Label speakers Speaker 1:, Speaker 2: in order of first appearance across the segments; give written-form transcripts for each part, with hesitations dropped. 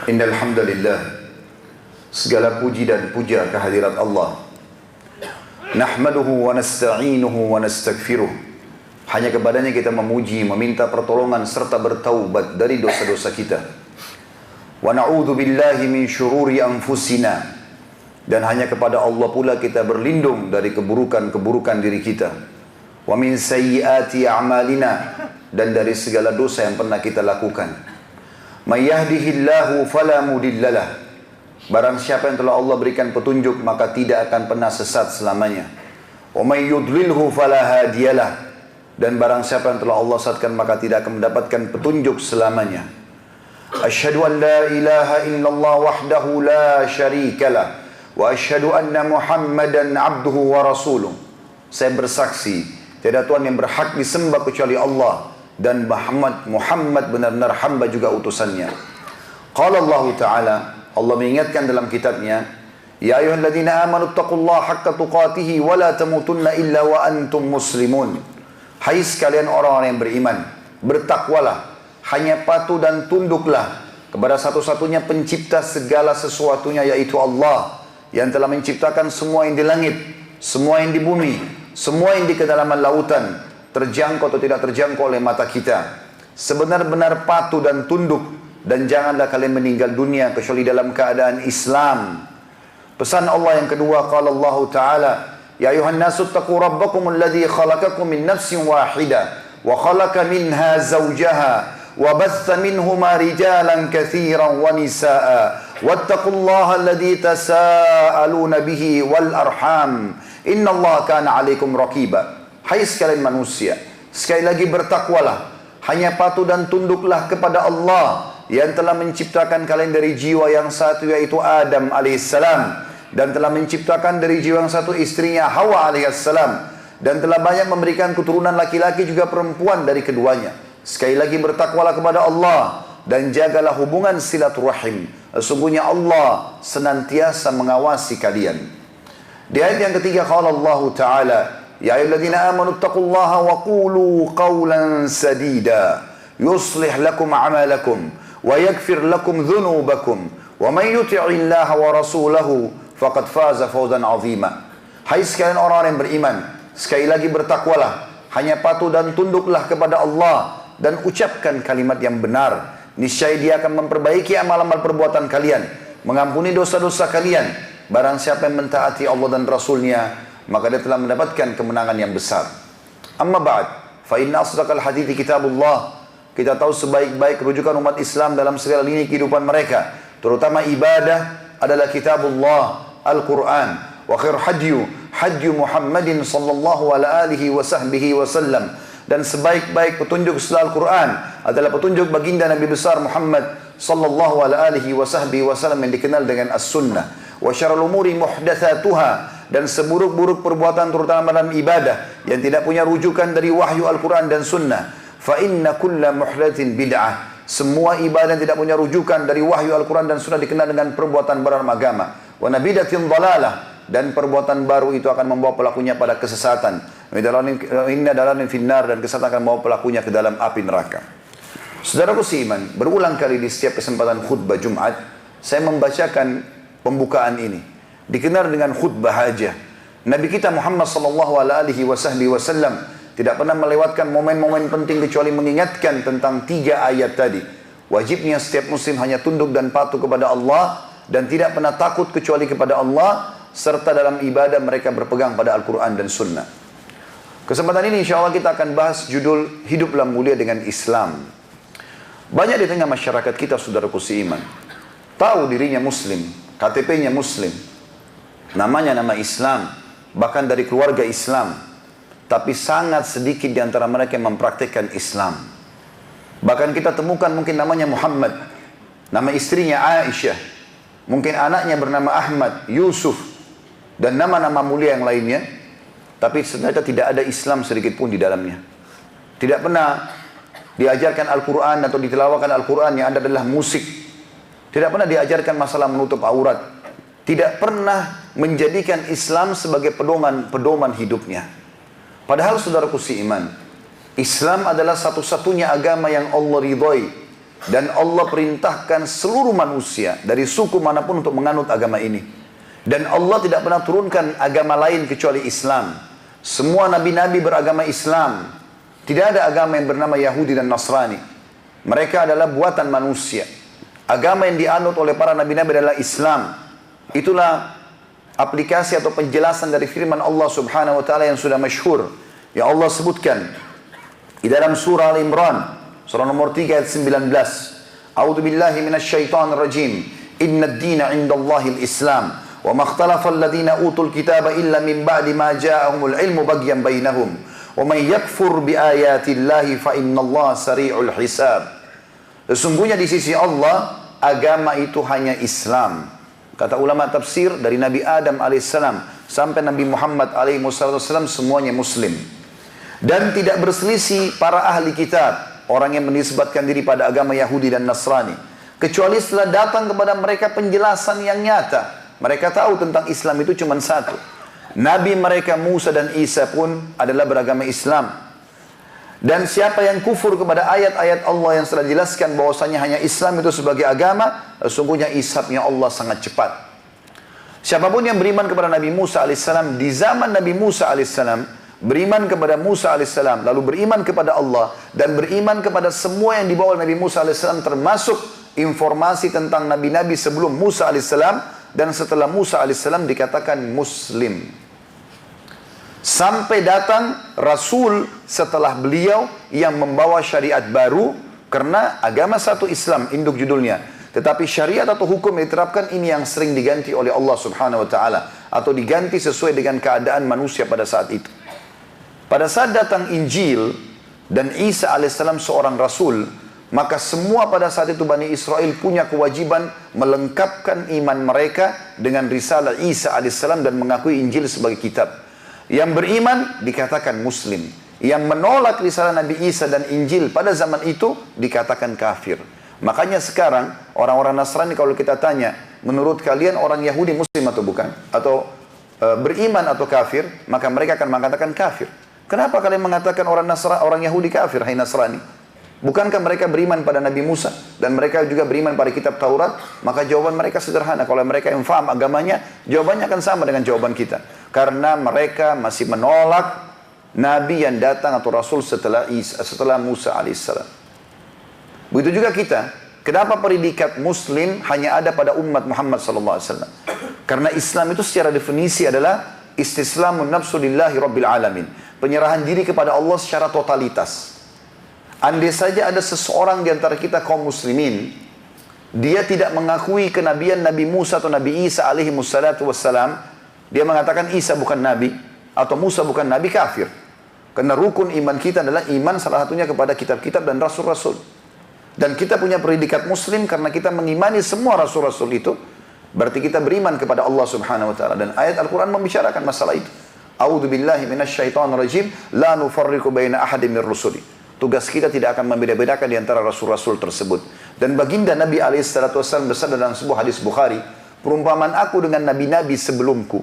Speaker 1: Innal hamdalillah, segala puji dan puja kehadirat Allah. Nahmaduhu wa nasta'inuhu wa nastaghfiruh. Hanya kepadanya kita memuji, meminta pertolongan serta bertaubat dari dosa-dosa kita. Wa na'udzu billahi min syururi anfusina. Dan hanya kepada Allah pula kita berlindung dari keburukan-keburukan diri kita. Wa min sayyiati a'malina, dan dari segala dosa yang pernah kita lakukan. May yahdihillahu fala mudhillalah. Barang siapa yang telah Allah berikan petunjuk, maka tidak akan pernah sesat selamanya. Wa may yudlilhu fala hadiyalah. Dan barang siapa yang telah Allah sesatkan, maka tidak akan mendapatkan petunjuk selamanya. Asyhadu an la ilaha illallah wahdahu la syarikalah. Wa asyhadu anna Muhammadan abduhu wa rasuluh. Saya bersaksi, tiada Tuhan yang berhak disembah kecuali Allah, dan Muhammad benar-benar hamba juga utusannya. Qala Allah Ta'ala, Allah mengingatkan dalam kitabnya, Ya ayyuhalladzina amanu taqullaha haqqa tuqatihi wa la tamutunna illa wa antum muslimun. Hai sekalian orang-orang yang beriman, bertakwalah, hanya patuh dan tunduklah kepada satu-satunya pencipta segala sesuatunya, yaitu Allah, yang telah menciptakan semua yang di langit, semua yang di bumi, semua yang di kedalaman lautan, terjangkau atau tidak terjangkau oleh mata kita. Sebenar-benar patuh dan tunduk, dan janganlah kalian meninggal dunia kecuali dalam keadaan Islam. Pesan Allah yang kedua, qala Allah Ta'ala, Ya ayuhan nasu taqu rabbakum alladhi khalaqakum min nafsin wahidah wa khalaqa minha zawjaha wa batha minhuma rijalan kathiran wa nisaa wattaqullaha alladhi tasaaluna bihi wal arham innallaha kana 'alaikum raqiba. Hai sekalian manusia, sekali lagi bertakwalah, hanya patuh dan tunduklah kepada Allah yang telah menciptakan kalian dari jiwa yang satu, yaitu Adam alaihissalam, dan telah menciptakan dari jiwa yang satu istrinya Hawa alaihissalam, dan telah banyak memberikan keturunan laki-laki juga perempuan dari keduanya. Sekali lagi bertakwalah kepada Allah dan jagalah hubungan silaturahim. Sesungguhnya Allah senantiasa mengawasi kalian. Di ayat yang ketiga, qala Allah Ta'ala, Ya ayyuhalladzina amanu taqullaha wa qulu qawlan sadida yuslih lakum a'malakum wa yaghfir lakum dhunubakum wa may yuti'illaha wa rasulahu faqad faza fawzan 'azima. Hai sekalian orang-orang yang beriman, sekali lagi bertakwalah, hanya patuh dan tunduklah kepada Allah dan ucapkan kalimat yang benar. Niscaya Dia akan memperbaiki amal-amal perbuatan kalian, mengampuni dosa-dosa kalian. Barang siapa yang mentaati Allah dan Rasulnya, maka dia telah mendapatkan kemenangan yang besar. Amma ba'd, fa inna asdaqal hadithi kitabullah. Kita tahu sebaik-baik rujukan umat Islam dalam segala lini kehidupan mereka, terutama ibadah, adalah kitabullah, Al-Quran. Wa khair hadyu Muhammadin sallallahu alaihi wasallam. Dan sebaik-baik petunjuk setelah Al-Quran adalah petunjuk baginda Nabi besar Muhammad sallallahu alaihi wasallam yang dikenal dengan As-Sunnah. Wa syarrul umuri muhdatsatuha, dan seburuk-buruk perbuatan terutama dalam ibadah yang tidak punya rujukan dari wahyu Al-Quran dan Sunnah. Fa inna kulla muhdatsin bid'ah. Semua ibadah yang tidak punya rujukan dari wahyu Al-Quran dan Sunnah dikenal dengan perbuatan baru agama. Wa nabidatin dalalah, dan perbuatan baru itu akan membawa pelakunya pada kesesatan. Inna dalalan finnar, dan kesesatan akan membawa pelakunya ke dalam api neraka. Saudaraku seiman, berulang kali di setiap kesempatan khutbah Jumat, saya membacakan pembukaan ini. Dikenal dengan khutbah hajah. Nabi kita Muhammad sallallahu alaihi wasallam tidak pernah melewatkan momen-momen penting kecuali mengingatkan tentang 3 ayat tadi. Wajibnya setiap muslim hanya tunduk dan patuh kepada Allah, dan tidak pernah takut kecuali kepada Allah, serta dalam ibadah mereka berpegang pada Al-Quran dan Sunnah. Kesempatan ini insya Allah kita akan bahas judul Hiduplah Mulia dengan Islam. Banyak di tengah masyarakat kita, saudaraku seiman, tahu dirinya muslim, KTP-nya muslim, namanya nama Islam, bahkan dari keluarga Islam, tapi sangat sedikit di antara mereka yang mempraktikkan Islam. Bahkan kita temukan mungkin namanya Muhammad, nama istrinya Aisyah, mungkin anaknya bernama Ahmad, Yusuf, dan nama-nama mulia yang lainnya, tapi ternyata tidak ada Islam sedikit pun di dalamnya. Tidak pernah diajarkan Al-Quran atau ditilawakan Al-Quran, yang ada adalah musik. Tidak pernah diajarkan masalah menutup aurat. Tidak pernah menjadikan Islam sebagai pedoman hidupnya. Padahal saudaraku seiman, Islam adalah satu-satunya agama yang Allah ridhoi, Dan Allah perintahkan seluruh manusia dari suku manapun untuk menganut agama ini. Dan Allah tidak pernah turunkan agama lain kecuali Islam. Semua nabi-nabi beragama Islam. Tidak ada agama yang bernama Yahudi dan Nasrani. Mereka adalah buatan manusia. Agama yang dianut oleh para nabi-nabi adalah Islam. Itulah aplikasi atau penjelasan dari firman Allah Subhanahu wa taala yang sudah masyhur. Ya Allah sebutkan di dalam surah Al-Imran, surah nomor 3 ayat 19. A'udzu billahi minasyaitonir rajim. Innad dina 'indallahi al-Islam. Wa ma ikhtalafa alladziina utul kitaba illa min ba'di ma ja'ahumul 'ilmu baghyan bainahum. Wa may yakfur bi ayatillahi fa innallaha sari'ul hisab. Sesungguhnya di sisi Allah agama itu hanya Islam. Kata ulama tafsir dari Nabi Adam alaihissalam sampai Nabi Muhammad alaihissalam semuanya Muslim. Dan tidak berselisih para ahli kitab, orang yang menisbatkan diri pada agama Yahudi dan Nasrani. Kecuali setelah datang kepada mereka penjelasan yang nyata. Mereka tahu tentang Islam itu cuma satu. Nabi mereka Musa dan Isa pun adalah beragama Islam. Dan siapa yang kufur kepada ayat-ayat Allah yang sudah dijelaskan bahwasanya hanya Islam itu sebagai agama, sesungguhnya hisabnya Allah sangat cepat. Siapapun yang beriman kepada Nabi Musa alaihissalam di zaman Nabi Musa alaihissalam, beriman kepada Musa alaihissalam, lalu beriman kepada Allah dan beriman kepada semua yang dibawa Nabi Musa alaihissalam, termasuk informasi tentang nabi-nabi sebelum Musa alaihissalam dan setelah Musa alaihissalam dikatakan Muslim. Sampai datang Rasul setelah beliau yang membawa syariat baru, karena agama satu Islam, induk judulnya. Tetapi syariat atau hukum yang diterapkan ini yang sering diganti oleh Allah Subhanahu wa taala atau diganti sesuai dengan keadaan manusia pada saat itu. Pada saat datang Injil dan Isa alaihissalam seorang rasul, maka semua pada saat itu Bani Israel punya kewajiban melengkapkan iman mereka dengan risalah Isa alaihissalam dan mengakui Injil sebagai kitab. Yang beriman dikatakan Muslim. Yang menolak risalah Nabi Isa dan Injil pada zaman itu dikatakan kafir. Makanya sekarang orang-orang Nasrani kalau kita tanya, menurut kalian orang Yahudi Muslim atau bukan? Atau beriman atau kafir? Maka mereka akan mengatakan kafir. Kenapa kalian mengatakan orang Yahudi kafir, hai Nasrani? Bukankah mereka beriman pada Nabi Musa dan mereka juga beriman pada kitab Taurat? Maka jawaban mereka sederhana. Kalau mereka yang faham agamanya, jawabannya akan sama dengan jawaban kita. Karena mereka masih menolak Nabi yang datang atau Rasul setelah Musa alaihissalam. Begitu juga kita. Kenapa predikat Muslim hanya ada pada umat Muhammad sallallahu alaihi wasallam? Karena Islam itu secara definisi adalah istislamun nafsu lillahi rabbil alamin. Penyerahan diri kepada Allah secara totalitas. Andai saja ada seseorang di antara kita kaum muslimin, dia tidak mengakui kenabian Nabi Musa atau Nabi Isa alaihi wassalatu wassalam, dia mengatakan Isa bukan Nabi atau Musa bukan Nabi, kafir. Karena rukun iman kita adalah iman salah satunya kepada kitab-kitab dan rasul-rasul. Dan kita punya predikat Muslim karena kita mengimani semua rasul-rasul itu. Berarti kita beriman kepada Allah Subhanahu wa taala, dan ayat Al-Qur'an membicarakan masalah itu. A'udzu billahi minasyaitonir rajim, la nufarriqu baina ahadin mir rusuli. Tugas kita tidak akan membeda-bedakan di antara rasul-rasul tersebut. Dan baginda Nabi alaihissalatu wassalam bersabda dalam sebuah hadis Bukhari, perumpamaan aku dengan nabi-nabi sebelumku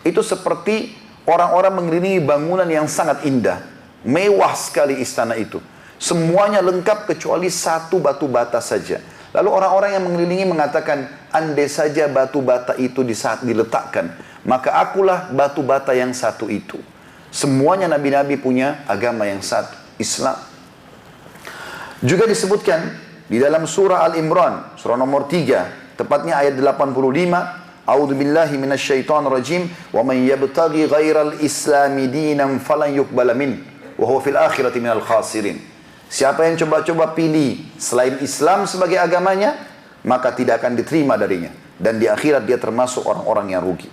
Speaker 1: itu seperti orang-orang mengelilingi bangunan yang sangat indah, mewah sekali istana itu. Semuanya lengkap kecuali satu batu bata saja. Lalu orang-orang yang mengelilingi mengatakan, andai saja batu bata itu di saat diletakkan, maka akulah batu bata yang satu itu. Semuanya nabi-nabi punya agama yang satu, Islam. Juga disebutkan di dalam surah Al-Imran, surah nomor 3, tepatnya ayat 85, A'udzu billahi minasyaitonir rajim, wa man yabtaghi ghairal islami dinan falan yuqbala min wa huwa fil akhirati minal khasirin. Siapa yang coba-coba pilih selain Islam sebagai agamanya, maka tidak akan diterima darinya, dan di akhirat dia termasuk orang-orang yang rugi.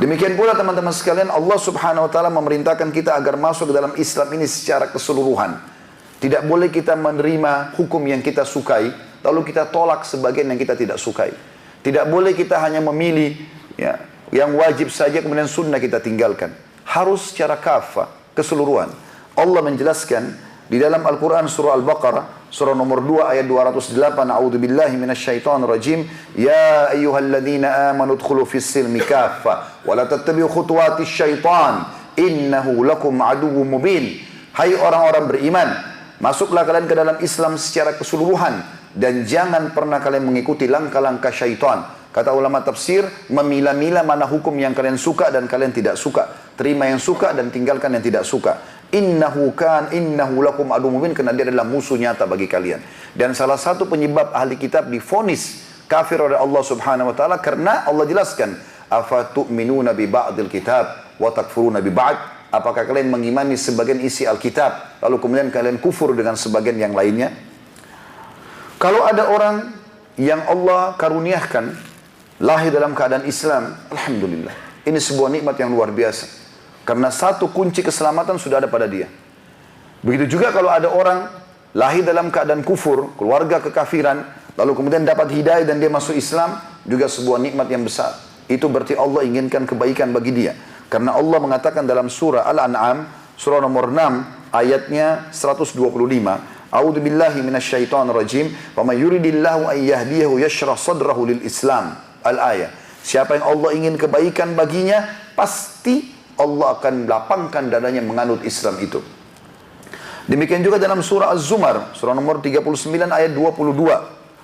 Speaker 1: Demikian pula teman-teman sekalian, Allah Subhanahu wa taala memerintahkan kita agar masuk ke dalam Islam ini secara keseluruhan. Tidak boleh kita menerima hukum yang kita sukai lalu kita tolak sebagian yang kita tidak sukai. Tidak boleh kita hanya memilih ya, yang wajib saja kemudian sunnah kita tinggalkan. Harus secara kafah, keseluruhan. Allah menjelaskan di dalam Al-Quran surah Al-Baqarah, surah nomor 2 ayat 208, A'udzu billahi minasyaitonir rajim, ya ayyuhalladzina amanu udkhulu fis silmi kaffah wa la tattabi'u khutuwatis syaitan innahu lakum aduwwum mubin. Hai orang-orang beriman, Masuklah kalian ke dalam Islam secara keseluruhan dan jangan pernah kalian mengikuti langkah-langkah syaitan. Kata ulama tafsir, memilah-milah mana hukum yang kalian suka dan kalian tidak suka. Terima yang suka dan tinggalkan yang tidak suka. Innahu lakum adu mubin, karena dia adalah musuh nyata bagi kalian. Dan salah satu penyebab ahli kitab divonis kafir oleh Allah Subhanahu wa taala karena Allah jelaskan, afatu'minuna bi ba'dil kitab wa takfuruna bi ba'd. Apakah kalian mengimani sebagian isi Alkitab, lalu kemudian kalian kufur dengan sebagian yang lainnya? Kalau ada orang yang Allah karuniakan lahir dalam keadaan Islam, alhamdulillah. Ini sebuah nikmat yang luar biasa. Karena satu kunci keselamatan sudah ada pada dia. Begitu juga kalau ada orang lahir dalam keadaan kufur, keluarga kekafiran, lalu kemudian dapat hidayah dan dia masuk Islam, juga sebuah nikmat yang besar. Itu berarti Allah inginkan kebaikan bagi dia. Karena Allah mengatakan dalam surah Al-An'am, surah nomor 6, ayatnya 125, A'udzu billahi minasyaitonir rajim, "Wa may yuridillahu an yahdiyahu yashrah sadrahu lil Islam." Al-ayah. Siapa yang Allah ingin kebaikan baginya, pasti Allah akan lapangkan dadanya menganut Islam itu. Demikian juga dalam surah Az-Zumar, surah nomor 39 ayat 22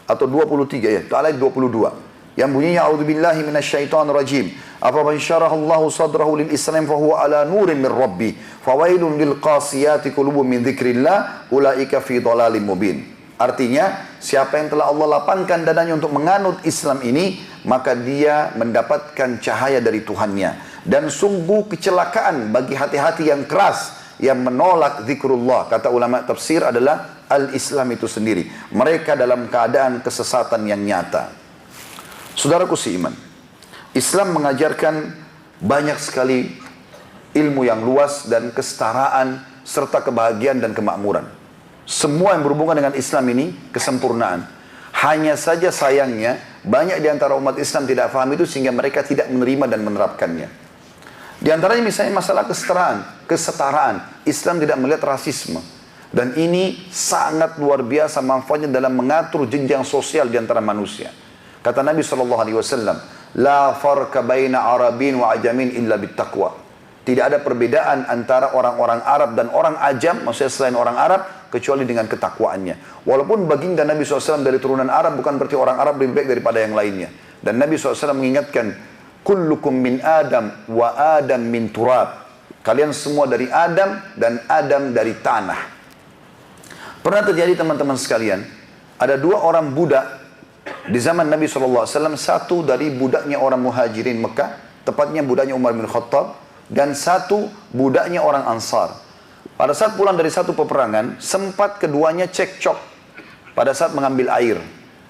Speaker 1: atau 23 ya, ayat 22. Yang bunyinya a'udzubillahi minasyaitonir rajim. Apa man syarahallahu sadrahu lil Islam fa huwa ala nurin min rabbi fawailun lil qasiyati qulubum min dzikrillah ulaika fi dhalalim mubin. Artinya, siapa yang telah Allah lapangkan dadanya untuk menganut Islam ini, maka dia mendapatkan cahaya dari Tuhannya. Dan sungguh kecelakaan bagi hati-hati yang keras yang menolak zikrullah. Kata ulama tafsir adalah al-Islam itu sendiri. Mereka dalam keadaan kesesatan yang nyata. Saudaraku seiman, Islam mengajarkan banyak sekali ilmu yang luas dan kesetaraan serta kebahagiaan dan kemakmuran. Semua yang berhubungan dengan Islam ini kesempurnaan. Hanya saja sayangnya banyak di antara umat Islam tidak paham itu sehingga mereka tidak menerima dan menerapkannya. Di antaranya misalnya masalah kesetaraan. Islam tidak melihat rasisme. Dan ini sangat luar biasa manfaatnya dalam mengatur jenjang sosial di antara manusia. Kata Nabi SAW, La farqa baina Arabin wa Ajamin illa bittaqwa. Tidak ada perbedaan antara orang-orang Arab dan orang Ajam, maksudnya selain orang Arab, kecuali dengan ketakwaannya. Walaupun baginda Nabi SAW dari turunan Arab, bukan berarti orang Arab lebih baik daripada yang lainnya. Dan Nabi SAW mengingatkan, Kullukum min Adam wa Adam min turab. Kalian semua dari Adam dan Adam dari tanah. Pernah terjadi teman-teman sekalian, ada dua orang budak di zaman Nabi SAW, satu dari budaknya orang Muhajirin Mekah, tepatnya budaknya Umar bin Khattab, dan satu budaknya orang Ansar. Pada saat pulang dari satu peperangan, sempat keduanya cekcok pada saat mengambil air.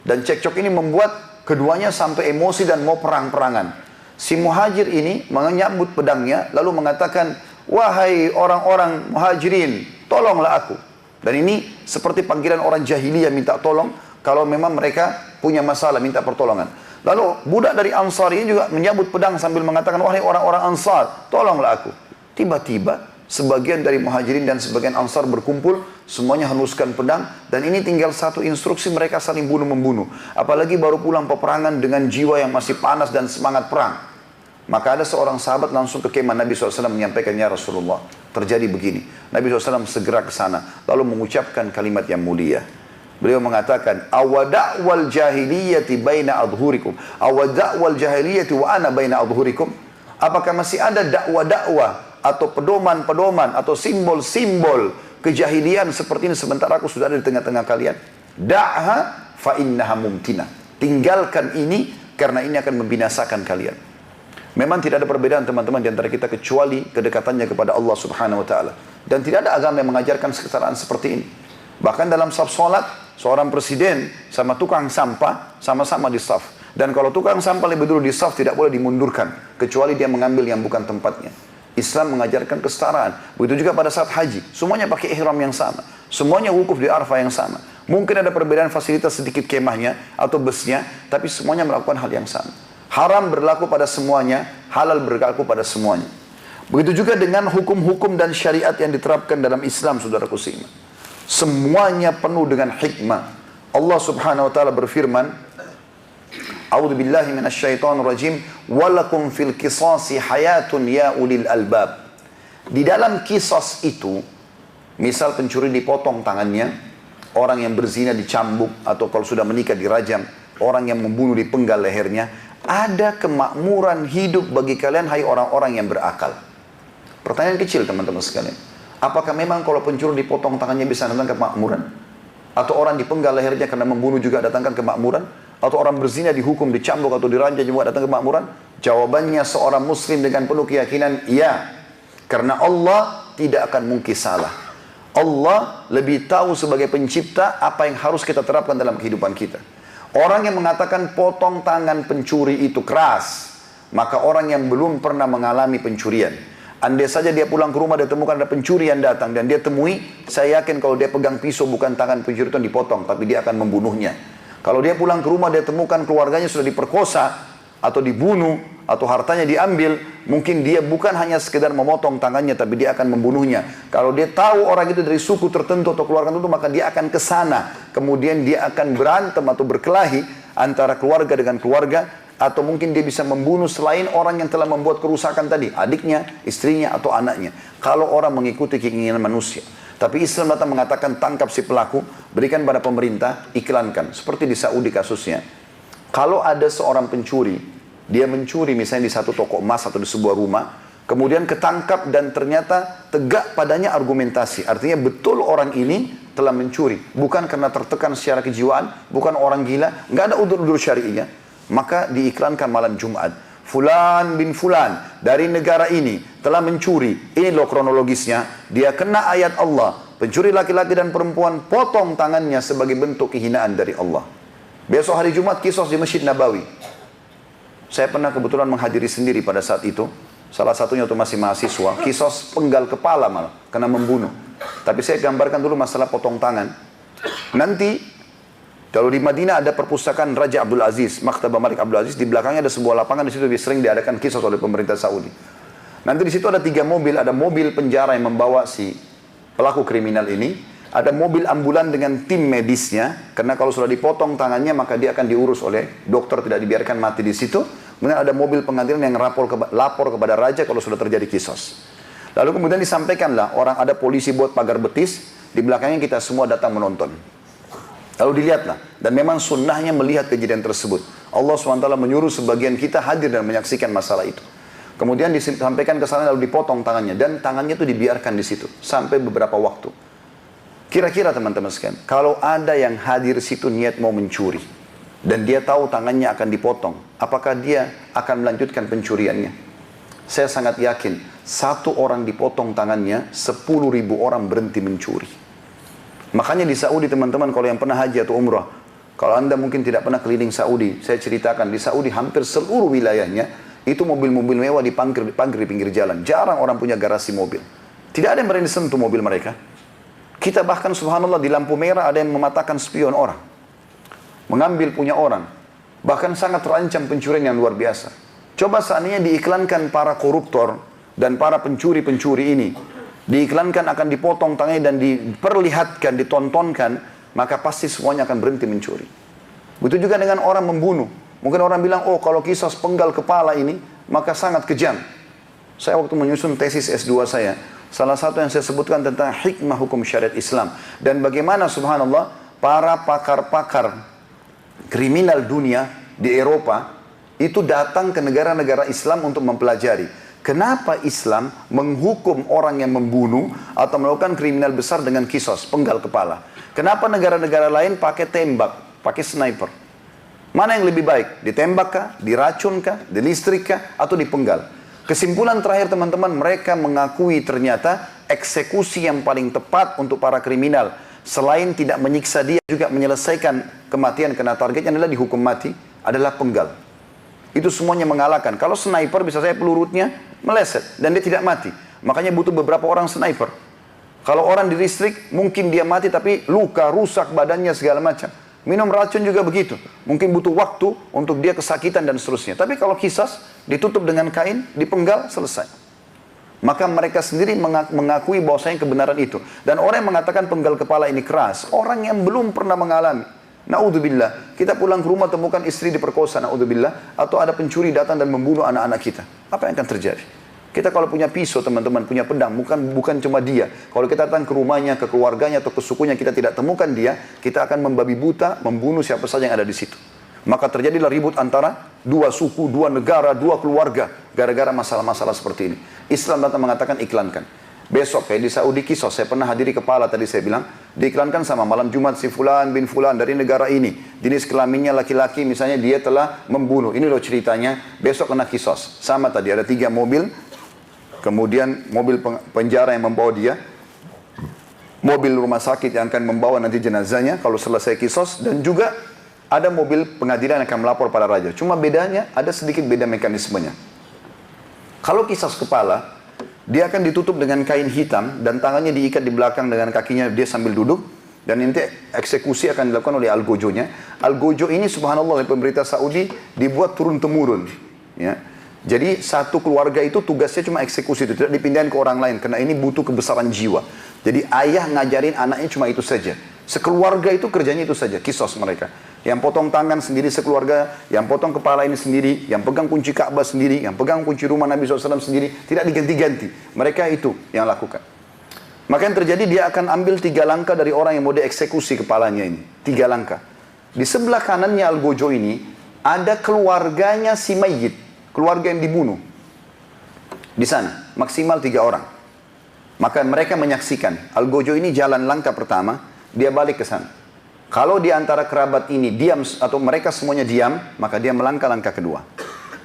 Speaker 1: Dan cekcok ini membuat keduanya sampai emosi dan mau perang-perangan. Si Muhajir ini menyambut pedangnya, lalu mengatakan, wahai orang-orang Muhajirin, tolonglah aku. Dan ini seperti panggilan orang jahiliyah minta tolong, kalau memang mereka punya masalah, minta pertolongan. Lalu budak dari Ansar ini juga menyambut pedang sambil mengatakan, wahai orang-orang Ansar, tolonglah aku. Tiba-tiba sebagian dari Muhajirin dan sebagian Ansar berkumpul, semuanya henuskan pedang, dan ini tinggal satu instruksi, mereka saling bunuh-membunuh. Apalagi baru pulang peperangan dengan jiwa yang masih panas dan semangat perang. Maka ada seorang sahabat langsung ke kemah Nabi SAW menyampaikan, ya Rasulullah, terjadi begini. Nabi SAW segera ke sana, lalu mengucapkan kalimat yang mulia. Beliau mengatakan, awada'wal jahiliyati baina adhurikum. Awada'wal jahiliyati wa ana baina adhurikum. Apakah masih ada dakwah-dakwah atau pedoman-pedoman atau simbol-simbol kejahilian seperti ini sementara aku sudah ada di tengah-tengah kalian? Da'ha fa innaha mumtinah. Tinggalkan ini karena ini akan membinasakan kalian. Memang tidak ada perbedaan teman-teman di antara kita kecuali kedekatannya kepada Allah Subhanahu wa taala. Dan tidak ada agama yang mengajarkan kesetaraan seperti ini. Bahkan dalam saf salat, seorang presiden sama tukang sampah sama-sama di saf. Dan kalau tukang sampah lebih dulu di saf tidak boleh dimundurkan kecuali dia mengambil yang bukan tempatnya. Islam mengajarkan kesetaraan. Begitu juga pada saat haji, semuanya pakai ihram yang sama. Semuanya wukuf di Arafah yang sama. Mungkin ada perbedaan fasilitas sedikit kemahnya atau busnya, tapi semuanya melakukan hal yang sama. Haram berlaku pada semuanya, halal berlaku pada semuanya. Begitu juga dengan hukum-hukum dan syariat yang diterapkan dalam Islam, saudaraku seiman. Semuanya penuh dengan hikmah. Allah Subhanahu wa taala berfirman, A'udzu billahi minasyaitonir rajim, "Walakum fil qisasi hayatun ya ulil albab." Di dalam kisas itu Misal pencuri dipotong tangannya, orang yang berzina dicambuk, atau kalau sudah menikah dirajam, orang yang membunuh dipenggal lehernya. Ada kemakmuran hidup bagi kalian, hai orang-orang yang berakal. Pertanyaan kecil teman-teman sekalian. Apakah memang kalau pencuri dipotong tangannya bisa datang kemakmuran? Atau orang dipenggal lehernya karena membunuh juga datangkan kemakmuran? Atau orang berzina dihukum, dicambuk atau dirajam juga datang kemakmuran? Jawabannya seorang muslim dengan penuh keyakinan, iya. Karena Allah tidak akan mungkin salah. Allah lebih tahu sebagai pencipta apa yang harus kita terapkan dalam kehidupan kita. Orang yang mengatakan potong tangan pencuri itu keras, maka orang yang belum pernah mengalami pencurian. Andai saja dia pulang ke rumah, dia temukan ada pencuri yang datang dan dia temui, saya yakin kalau dia pegang pisau bukan tangan pencuri itu dipotong, tapi dia akan membunuhnya. Kalau dia pulang ke rumah, dia temukan keluarganya sudah diperkosa, atau dibunuh, atau hartanya diambil, mungkin dia bukan hanya sekedar memotong tangannya, tapi dia akan membunuhnya. Kalau dia tahu orang itu dari suku tertentu atau keluarga tertentu, maka dia akan ke sana. Kemudian dia akan berantem atau berkelahi antara keluarga dengan keluarga, atau mungkin dia bisa membunuh selain orang yang telah membuat kerusakan tadi, adiknya, istrinya, atau anaknya. Kalau orang mengikuti keinginan manusia. Tapi Islam datang mengatakan tangkap si pelaku, berikan pada pemerintah, iklankan. Seperti di Saudi kasusnya. Kalau ada seorang pencuri, dia mencuri misalnya di satu toko emas atau di sebuah rumah, kemudian ketangkap dan ternyata tegak padanya argumentasi. Artinya betul orang ini telah mencuri. Bukan karena tertekan secara kejiwaan, bukan orang gila, nggak ada udur-udur syari'inya. Maka diiklankan malam Jumat. Fulan bin Fulan dari negara ini telah mencuri. Ini loh kronologisnya. Dia kena ayat Allah. Pencuri laki-laki dan perempuan, potong tangannya sebagai bentuk kehinaan dari Allah. Besok hari Jumat kisos di Masjid Nabawi. Saya pernah kebetulan menghadiri sendiri pada saat itu. Salah satunya waktu masih mahasiswa. Kisos penggal kepala malah, kena membunuh. Tapi saya gambarkan dulu masalah potong tangan. Nanti kalau di Madinah ada perpustakaan Raja Abdul Aziz, Maktabah Malik Abdul Aziz, di belakangnya ada sebuah lapangan, di situ sering diadakan kisos oleh pemerintah Saudi. Nanti di situ ada 3 mobil, ada mobil penjara yang membawa si pelaku kriminal ini, ada mobil ambulan dengan tim medisnya, karena kalau sudah dipotong tangannya maka dia akan diurus oleh dokter, tidak dibiarkan mati di situ. Kemudian ada mobil pengadilan yang lapor kepada raja kalau sudah terjadi kisos. Lalu kemudian disampaikanlah, orang ada polisi buat pagar betis, di belakangnya kita semua datang menonton. Lalu dilihatlah, dan memang sunnahnya melihat kejadian tersebut. Allah SWT menyuruh sebagian kita hadir dan menyaksikan masalah itu. Kemudian disampaikan ke sana lalu dipotong tangannya, dan tangannya itu dibiarkan di situ sampai beberapa waktu. Kira-kira teman-teman sekalian, kalau ada yang hadir situ niat mau mencuri, dan dia tahu tangannya akan dipotong, apakah dia akan melanjutkan pencuriannya? Saya sangat yakin, 1 orang dipotong tangannya, 10.000 orang berhenti mencuri. Makanya di Saudi teman-teman, kalau yang pernah haji atau umrah, kalau anda mungkin tidak pernah keliling Saudi, saya ceritakan di Saudi hampir seluruh wilayahnya, itu mobil-mobil mewah diparkir di pinggir jalan. Jarang orang punya garasi mobil. Tidak ada yang berani sentuh mobil mereka. Kita bahkan subhanallah di lampu merah ada yang mematahkan spion orang. Mengambil punya orang. Bahkan sangat terancam pencurian yang luar biasa. Coba seandainya diiklankan para koruptor dan para pencuri-pencuri ini, diiklankan akan dipotong tangannya dan diperlihatkan, ditontonkan, maka pasti semuanya akan berhenti mencuri. Begitu juga dengan orang membunuh. Mungkin orang bilang, oh kalau kisos penggal kepala ini, maka sangat kejam. Saya waktu menyusun tesis S2 saya, salah satu yang saya sebutkan tentang hikmah hukum syariat Islam. Dan bagaimana subhanallah, para pakar-pakar kriminal dunia di Eropa, itu datang ke negara-negara Islam untuk mempelajari. Kenapa Islam menghukum orang yang membunuh atau melakukan kriminal besar dengan kisos, penggal kepala? Kenapa negara-negara lain pakai tembak, pakai sniper? Mana yang lebih baik? Ditembak kah? Diracun kah? Dilistrik kah? Atau dipenggal? Kesimpulan terakhir teman-teman, mereka mengakui ternyata eksekusi yang paling tepat untuk para kriminal, selain tidak menyiksa dia, juga menyelesaikan kematian karena targetnya adalah dihukum mati, adalah penggal. Itu semuanya mengalahkan. Kalau sniper bisa saya pelurutnya meleset dan dia tidak mati. Makanya butuh beberapa orang sniper. Kalau orang di listrik mungkin dia mati tapi luka, rusak badannya segala macam. Minum racun juga begitu. Mungkin butuh waktu untuk dia kesakitan dan seterusnya. Tapi kalau kisas ditutup dengan kain, dipenggal, selesai. Maka mereka sendiri mengakui bahwasanya kebenaran itu. Dan orang yang mengatakan penggal kepala ini keras, orang yang belum pernah mengalami. Na'udzubillah, kita pulang ke rumah temukan istri diperkosa, na'udzubillah, atau ada pencuri datang dan membunuh anak-anak kita. Apa yang akan terjadi? Kita kalau punya pisau teman-teman, punya pedang, bukan cuma dia. Kalau kita datang ke rumahnya, ke keluarganya atau ke sukunya, kita tidak temukan dia, kita akan membabi buta, membunuh siapa saja yang ada di situ. Maka terjadilah ribut antara dua suku, dua negara, dua keluarga, gara-gara masalah-masalah seperti ini. Islam datang mengatakan iklankan. Besok kayak di Saudi Kisos, saya pernah hadiri kepala tadi saya bilang, diiklankan sama malam Jumat si Fulan bin Fulan dari negara ini. Jenis kelaminnya laki-laki, misalnya dia telah membunuh. Ini loh ceritanya, besok kena Kisos. Sama tadi, ada 3 mobil, kemudian mobil penjara yang membawa dia, mobil rumah sakit yang akan membawa nanti jenazahnya kalau selesai Kisos, dan juga ada mobil pengadilan yang akan melapor pada raja. Cuma bedanya, ada sedikit beda mekanismenya. Kalau Kisos kepala, dia akan ditutup dengan kain hitam dan tangannya diikat di belakang dengan kakinya dia sambil duduk. Dan nanti eksekusi akan dilakukan oleh algojonya. Algojo ini subhanallah oleh pemerintah Saudi dibuat turun-temurun. Ya. Jadi satu keluarga itu tugasnya cuma eksekusi itu, tidak dipindahin ke orang lain. Karena ini butuh kebesaran jiwa. Jadi ayah ngajarin anaknya cuma itu saja. Sekeluarga itu kerjanya itu saja, kisos mereka. Yang potong tangan sendiri sekeluarga, yang potong kepala ini sendiri, yang pegang kunci Ka'bah sendiri, yang pegang kunci rumah Nabi SAW sendiri, tidak diganti-ganti. Mereka itu yang lakukan. Maka yang terjadi dia akan ambil 3 langkah dari orang yang mau dieksekusi kepalanya ini. 3 langkah. Di sebelah kanannya Algojo ini, ada keluarganya si mayit, keluarga yang dibunuh. Di sana, maksimal 3 orang. Maka mereka menyaksikan, Algojo ini jalan langkah pertama, dia balik ke sana. Kalau di antara kerabat ini diam atau mereka semuanya diam, maka dia melangkah langkah kedua.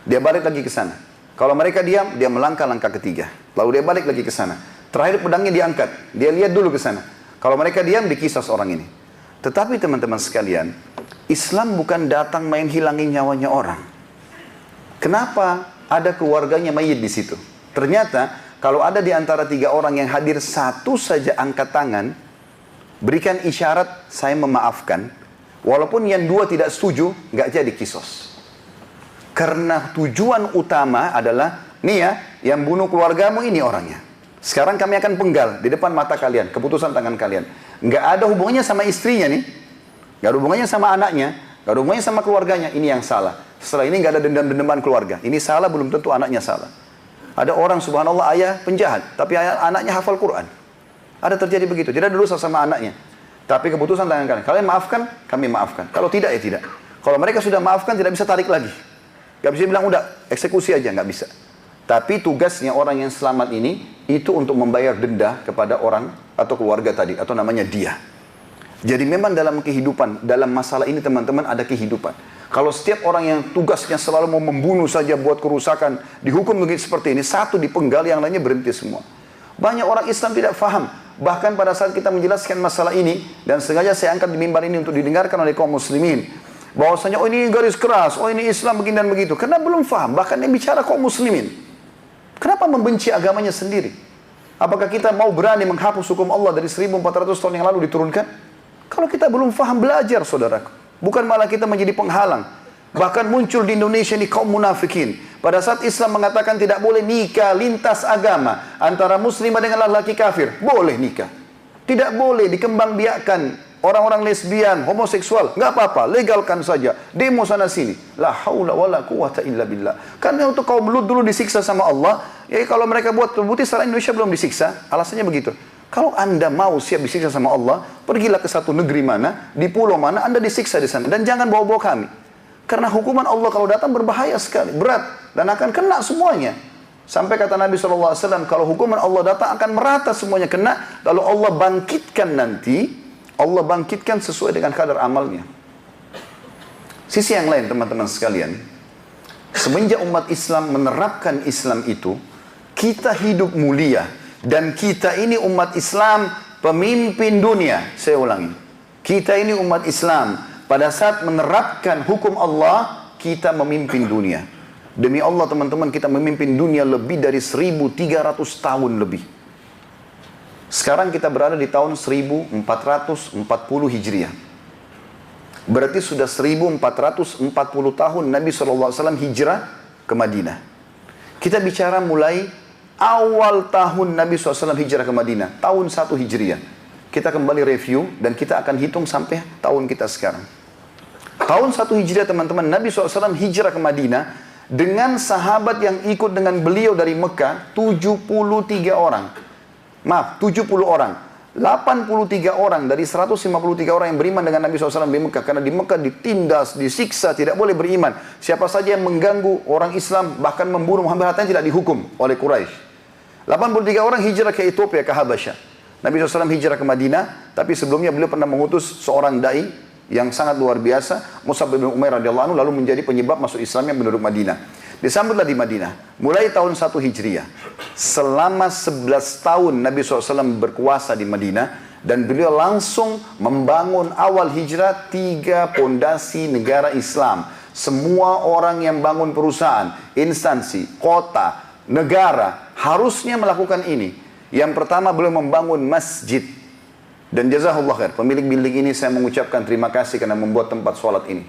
Speaker 1: Dia balik lagi ke sana. Kalau mereka diam, dia melangkah langkah ketiga. Lalu dia balik lagi ke sana. Terakhir pedangnya diangkat. Dia lihat dulu ke sana. Kalau mereka diam, dikisas orang ini. Tetapi teman-teman sekalian, Islam bukan datang main hilangin nyawanya orang. Kenapa ada keluarganya mayit di situ? Ternyata kalau ada di antara 3 orang yang hadir satu saja angkat tangan, berikan isyarat saya memaafkan, walaupun yang 2 tidak setuju, nggak jadi kisos. Karena tujuan utama adalah, nih ya, yang bunuh keluargamu ini orangnya. Sekarang kami akan penggal di depan mata kalian, keputusan tangan kalian. Nggak ada hubungannya sama istrinya nih, nggak ada hubungannya sama anaknya, nggak ada hubungannya sama keluarganya. Ini yang salah. Setelah ini nggak ada dendam-dendaman keluarga. Ini salah, belum tentu anaknya salah. Ada orang subhanallah ayah penjahat, tapi anaknya hafal Quran. Ada terjadi begitu, tidak ada dosa sama anaknya. Tapi keputusan tangan kalian. Kalian maafkan, kami maafkan. Kalau tidak, ya tidak. Kalau mereka sudah maafkan, tidak bisa tarik lagi. Gak bisa bilang, udah, eksekusi aja, nggak bisa. Tapi tugasnya orang yang selamat ini, itu untuk membayar denda kepada orang atau keluarga tadi, atau namanya dia. Jadi memang dalam kehidupan, dalam masalah ini teman-teman ada kehidupan. Kalau setiap orang yang tugasnya selalu mau membunuh saja buat kerusakan, dihukum begitu seperti ini, satu dipenggal, yang lainnya berhenti semua. Banyak orang Islam tidak faham. Bahkan pada saat kita menjelaskan masalah ini, dan sengaja saya angkat di mimbar ini untuk didengarkan oleh kaum muslimin, bahwasanya oh ini garis keras, oh ini Islam begini dan begitu, karena belum faham. Bahkan yang bicara kaum muslimin, kenapa membenci agamanya sendiri? Apakah kita mau berani menghapus hukum Allah dari 1400 tahun yang lalu diturunkan? Kalau kita belum faham, belajar saudaraku. Bukan malah kita menjadi penghalang. Bahkan muncul di Indonesia ini kaum munafikin. Pada saat Islam mengatakan tidak boleh nikah lintas agama antara muslimah dengan laki-laki kafir, boleh nikah. Tidak boleh dikembangbiakkan orang-orang lesbian, homoseksual, nggak apa-apa, legalkan saja. Demo sana sini. La haula wala quwata illa billah. Karena untuk kaum Lut dulu disiksa sama Allah, ya kalau mereka buat terbukti secara Indonesia belum disiksa, alasannya begitu. Kalau Anda mau siap disiksa sama Allah, pergilah ke satu negeri mana, di pulau mana, Anda disiksa di sana. Dan jangan bawa-bawa kami. Karena hukuman Allah kalau datang berbahaya sekali, berat, dan akan kena semuanya. Sampai kata Nabi SAW, kalau hukuman Allah datang akan merata semuanya kena, lalu Allah bangkitkan nanti, Allah bangkitkan sesuai dengan kadar amalnya. Sisi yang lain teman-teman sekalian, semenjak umat Islam menerapkan Islam itu, kita hidup mulia, dan kita ini umat Islam pemimpin dunia. Saya ulangi, kita ini umat Islam, pada saat menerapkan hukum Allah, kita memimpin dunia. Demi Allah teman-teman, kita memimpin dunia lebih dari 1300 tahun lebih. Sekarang kita berada di tahun 1440 Hijriah. Berarti sudah 1440 tahun Nabi SAW hijrah ke Madinah. Kita bicara mulai awal tahun Nabi SAW hijrah ke Madinah, tahun 1 Hijriah. Kita kembali review dan kita akan hitung sampai tahun kita sekarang. Tahun 1 Hijriah teman-teman, Nabi SAW hijrah ke Madinah. Dengan sahabat yang ikut dengan beliau dari Mekah, 73 orang. Maaf, 70 orang. 83 orang dari 153 orang yang beriman dengan Nabi SAW di Mekah. Karena di Mekah ditindas, disiksa, tidak boleh beriman. Siapa saja yang mengganggu orang Islam, bahkan membunuh Muhammad hartanya tidak dihukum oleh Quraisy. 83 orang hijrah ke Ethiopia, ke Habasyah. Nabi SAW hijrah ke Madinah, tapi sebelumnya beliau pernah mengutus seorang da'i yang sangat luar biasa, Mus'ab bin Umair radhiyallahu anhu, lalu menjadi penyebab masuk Islamnya penduduk Madinah. Disambutlah di Madinah, mulai tahun 1 Hijriah. Selama 11 tahun Nabi SAW berkuasa di Madinah, dan beliau langsung membangun awal hijrah 3 pondasi negara Islam. Semua orang yang bangun perusahaan, instansi, kota, negara, harusnya melakukan ini. Yang pertama beliau membangun masjid. Dan jazakallah khair, pemilik building ini saya mengucapkan terima kasih karena membuat tempat sholat ini.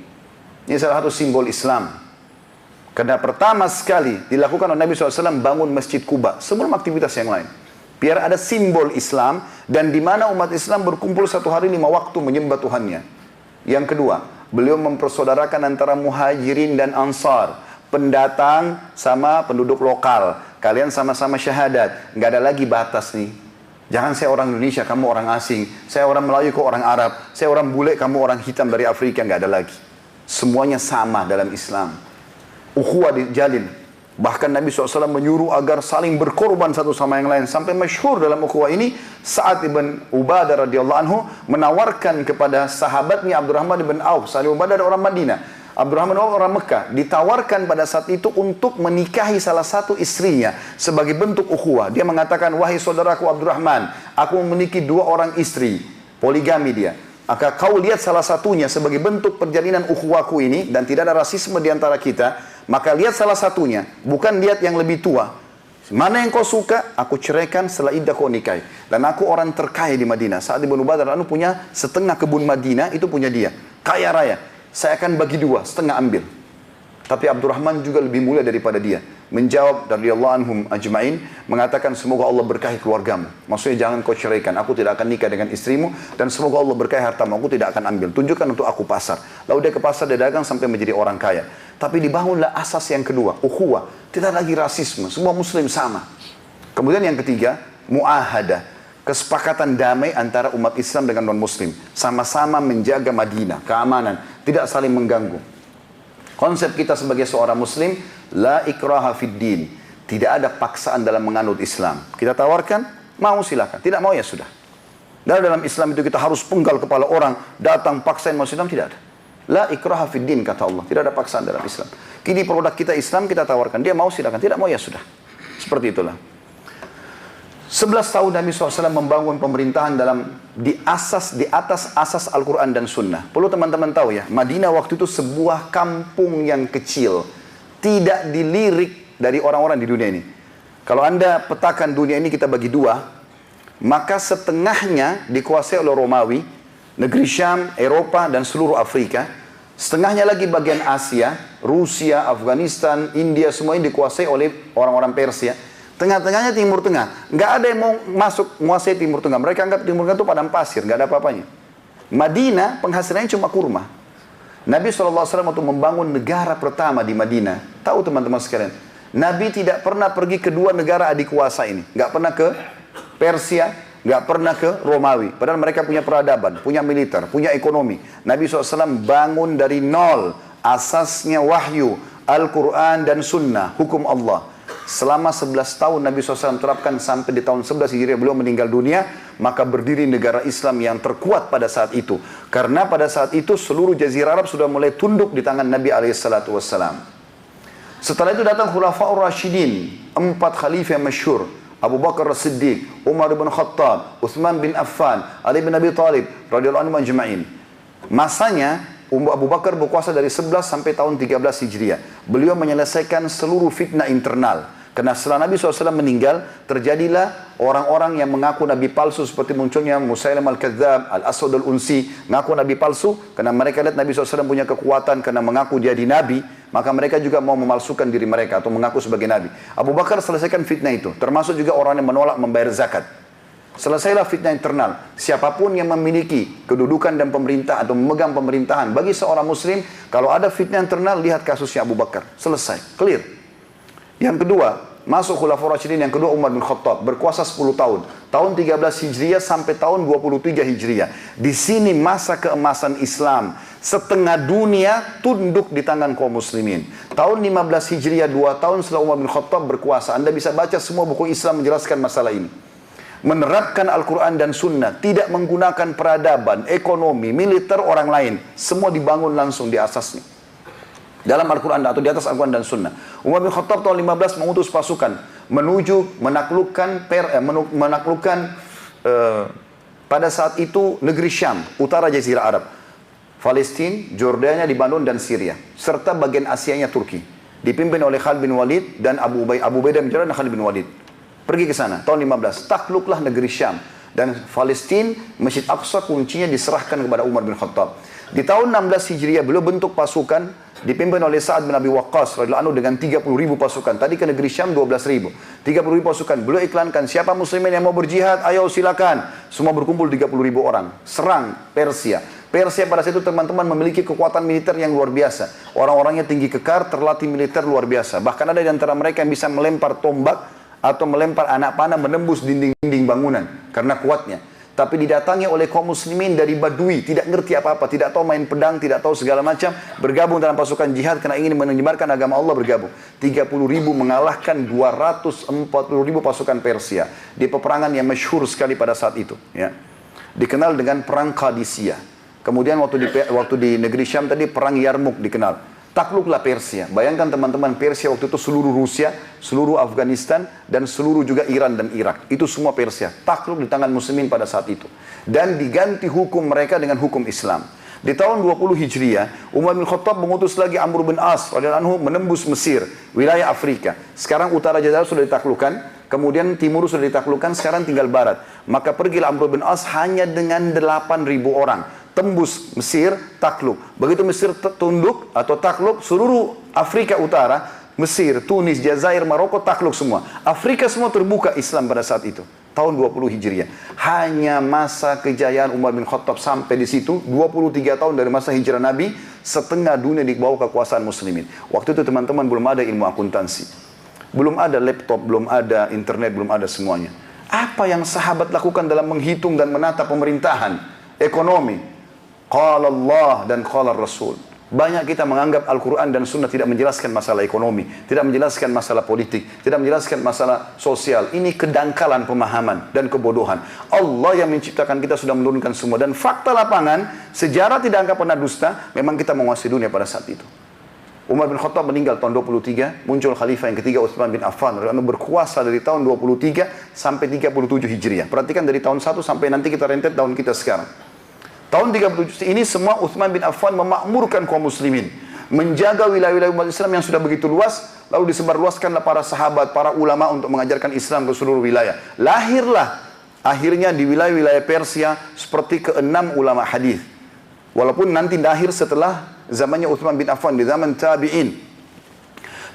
Speaker 1: Ini salah satu simbol Islam. Karena pertama sekali dilakukan oleh Nabi SAW bangun Masjid Kuba sebelum aktivitas yang lain. Biar ada simbol Islam dan di mana umat Islam berkumpul 1 hari 5 waktu menyembah Tuhannya. Yang kedua, beliau mempersaudarakan antara muhajirin dan ansar. Pendatang sama penduduk lokal. Kalian sama-sama syahadat. Nggak ada lagi batas nih. Jangan saya orang Indonesia, kamu orang asing. Saya orang Melayu, kau orang Arab. Saya orang bule, kamu orang hitam dari Afrika. Nggak ada lagi. Semuanya sama dalam Islam. Ukhuwah dijalin. Bahkan Nabi SAW menyuruh agar saling berkorban satu sama yang lain. Sampai masyhur dalam ukhuwah ini, Sa'ad ibn Ubadah radhiyallahu anhu menawarkan kepada sahabatnya Abdurrahman ibn Auf. Sa'ad ibn Ubadah ada orang Madinah. Abdurrahman ibn Auf orang Mekah. Ditawarkan pada saat itu untuk menikahi salah satu istrinya sebagai bentuk ukhuwah. Dia mengatakan, wahai saudaraku Abdurrahman, aku memiliki 2 orang istri. Poligami dia. Maka kau lihat salah satunya sebagai bentuk perjalinan ukhuwahku ini, dan tidak ada rasisme di antara kita, maka lihat salah satunya, bukan lihat yang lebih tua. Mana yang kau suka, aku ceraikan, setelah iddah kau nikahi. Dan aku orang terkaya di Madinah. Sa'ad bin Ubadah punya setengah kebun Madinah, itu punya dia. Kaya raya. Saya akan bagi 2, setengah ambil. Tapi Abdurrahman juga lebih mulia daripada dia. Menjawab radhiyallahu anhum ajma'in, mengatakan semoga Allah berkahi keluargamu. Maksudnya jangan kau ceraikan, aku tidak akan nikah dengan istrimu, dan semoga Allah berkahi hartamu, aku tidak akan ambil. Tunjukkan untuk aku pasar. Lalu dia ke pasar, dia dagang sampai menjadi orang kaya. Tapi dibangunlah asas yang kedua, ukhuwah. Tidak lagi rasisme, semua muslim sama. Kemudian yang ketiga, mu'ahadah. Kesepakatan damai antara umat Islam dengan non-muslim. Sama-sama menjaga Madinah, keamanan, tidak saling mengganggu. Konsep kita sebagai seorang muslim, la ikraha fid din. Tidak ada paksaan dalam menganut Islam. Kita tawarkan, mau silakan. Tidak mau ya sudah. Dan dalam Islam itu kita harus penggal kepala orang, datang paksain masuk Islam, tidak ada. La ikraha fid din, kata Allah. Tidak ada paksaan dalam Islam. Kini produk kita Islam, kita tawarkan. Dia mau silakan, tidak mau ya sudah. Seperti itulah. 11 tahun Nabi SAW membangun pemerintahan di atas asas Al-Quran dan Sunnah. Perlu teman-teman tahu ya, Madinah waktu itu sebuah kampung yang kecil. Tidak dilirik dari orang-orang di dunia ini. Kalau Anda petakan dunia ini kita bagi 2, maka setengahnya dikuasai oleh Romawi, negeri Syam, Eropa, dan seluruh Afrika. Setengahnya lagi bagian Asia, Rusia, Afghanistan, India, semuanya dikuasai oleh orang-orang Persia. Tengah-tengahnya Timur Tengah. Nggak ada yang mau masuk menguasai Timur Tengah. Mereka anggap Timur Tengah itu padang pasir, nggak ada apa-apanya. Madinah penghasilannya cuma kurma. Nabi SAW waktu membangun negara pertama di Madinah. Tahu teman-teman sekalian, Nabi tidak pernah pergi ke 2 negara adik kuasa ini. Nggak pernah ke Persia, nggak pernah ke Romawi. Padahal mereka punya peradaban, punya militer, punya ekonomi. Nabi SAW bangun dari nol. Asasnya wahyu, Al-Quran dan Sunnah, hukum Allah. Selama 11 tahun Nabi SAW terapkan sampai di tahun 11 Hijriah beliau meninggal dunia, maka berdiri negara Islam yang terkuat pada saat itu. Karena pada saat itu seluruh Jazirah Arab sudah mulai tunduk di tangan Nabi SAW. Setelah itu datang Khulafaur Rasyidin, 4 khalifah yang masyhur. Abu Bakar As-Siddiq, Umar bin Khattab, Uthman bin Affan, Ali bin Abi Thalib, radhiyallahu anhum ajma'in. Masanya Abu Bakar berkuasa dari 11 sampai tahun 13 Hijriah. Beliau menyelesaikan seluruh fitnah internal. Karena setelah Nabi SAW meninggal, terjadilah orang-orang yang mengaku Nabi palsu seperti munculnya Musailam al-Kadzab, Al-Aswad al-Unsi, mengaku Nabi palsu karena mereka lihat Nabi SAW punya kekuatan karena mengaku dia di Nabi, maka mereka juga mau memalsukan diri mereka atau mengaku sebagai Nabi. Abu Bakar selesaikan fitnah itu, termasuk juga orang yang menolak membayar zakat. Selesailah fitnah internal. Siapapun yang memiliki kedudukan dan pemerintah atau memegang pemerintahan bagi seorang muslim, kalau ada fitnah internal, lihat kasusnya Abu Bakar. Selesai, clear. Yang kedua, masuk Khulafaur Rasyidin yang kedua Umar bin Khattab, berkuasa 10 tahun. Tahun 13 Hijriah sampai tahun 23 Hijriah. Di sini masa keemasan Islam. Setengah dunia tunduk di tangan kaum muslimin. Tahun 15 Hijriah, 2 tahun setelah Umar bin Khattab berkuasa. Anda bisa baca semua buku Islam menjelaskan masalah ini. Menerapkan Al-Quran dan Sunnah, tidak menggunakan peradaban, ekonomi, militer orang lain. Semua dibangun langsung di asasnya. Dalam Al-Quran atau di atas Al-Quran dan Sunnah. Umar bin Khattab tahun 15 mengutus pasukan menuju menaklukkan pada saat itu negeri Syam, utara Jazirah Arab. Palestina, Jordania, Lebanon dan Syria. Serta bagian Asianya Turki. Dipimpin oleh Khalid bin Walid dan Abu Ubaidah bin Jarrah dan Khalid bin Walid. Pergi ke sana, tahun 15. Takluklah negeri Syam. Dan Palestina, Masjid Aqsa kuncinya diserahkan kepada Umar bin Khattab. Di tahun 16 Hijriah, beliau bentuk pasukan, dipimpin oleh Sa'ad bin Abi Waqqas radhiyallahu anhu dengan 30.000 pasukan. Tadi ke negeri Syam 12.000. 30.000 pasukan. Beliau iklankan, siapa muslimin yang mau berjihad, ayo silakan. Semua berkumpul 30.000 orang. Serang Persia. Persia pada saat itu teman-teman memiliki kekuatan militer yang luar biasa. Orang-orangnya tinggi kekar, terlatih militer luar biasa. Bahkan ada di antara mereka yang bisa melempar tombak atau melempar anak panah menembus dinding-dinding bangunan karena kuatnya. Tapi didatangi oleh kaum muslimin dari Badui, tidak ngerti apa-apa, tidak tahu main pedang, tidak tahu segala macam, bergabung dalam pasukan jihad karena ingin menyebarkan agama Allah, bergabung. 30.000 mengalahkan 240.000 pasukan Persia di peperangan yang masyhur sekali pada saat itu, ya. Dikenal dengan perang Qadisiyah. Kemudian waktu di negeri Syam tadi perang Yarmuk dikenal. Takluklah Persia. Bayangkan teman-teman, Persia waktu itu seluruh Rusia, seluruh Afghanistan, dan seluruh juga Iran dan Irak. Itu semua Persia. Takluk di tangan muslimin pada saat itu. Dan diganti hukum mereka dengan hukum Islam. Di tahun 20 Hijriah, Umar bin Khattab mengutus lagi Amr bin As radhiyallahu anhu menembus Mesir, wilayah Afrika. Sekarang utara Jazirah sudah ditaklukkan, kemudian timur sudah ditaklukkan, sekarang tinggal barat. Maka pergilah Amr bin As hanya dengan 8.000 orang. Tembus Mesir, takluk. Begitu Mesir tunduk atau takluk, seluruh Afrika Utara, Mesir, Tunis, Jazair, Maroko takluk semua. Afrika semua terbuka Islam pada saat itu. Tahun 20 Hijriah. Hanya masa kejayaan Umar bin Khattab sampai di situ, 23 tahun dari masa hijrah Nabi, setengah dunia di bawah kekuasaan muslimin. Waktu itu teman-teman belum ada ilmu akuntansi. Belum ada laptop, belum ada internet, belum ada semuanya. Apa yang sahabat lakukan dalam menghitung dan menata pemerintahan, ekonomi? Qala Allah dan qala Rasul. Banyak kita menganggap Al-Quran dan Sunnah tidak menjelaskan masalah ekonomi, tidak menjelaskan masalah politik, tidak menjelaskan masalah sosial. Ini kedangkalan pemahaman dan kebodohan. Allah yang menciptakan kita sudah menurunkan semua. Dan fakta lapangan, sejarah tidak akan pernah dusta, memang kita menguasai dunia pada saat itu. Umar bin Khattab meninggal tahun 23, muncul khalifah yang ketiga Utsman bin Affan, berkuasa dari tahun 23 sampai 37 Hijriah. Perhatikan dari tahun 1 sampai nanti kita rentet tahun kita sekarang. Tahun 37 ini semua Utsman bin Affan memakmurkan kaum muslimin, menjaga wilayah-wilayah umat Islam yang sudah begitu luas, lalu disebarluaskanlah para sahabat, para ulama untuk mengajarkan Islam ke seluruh wilayah. Lahirlah akhirnya di wilayah-wilayah Persia seperti ke-6 ulama hadis. Walaupun nanti lahir setelah zamannya Utsman bin Affan di zaman tabi'in.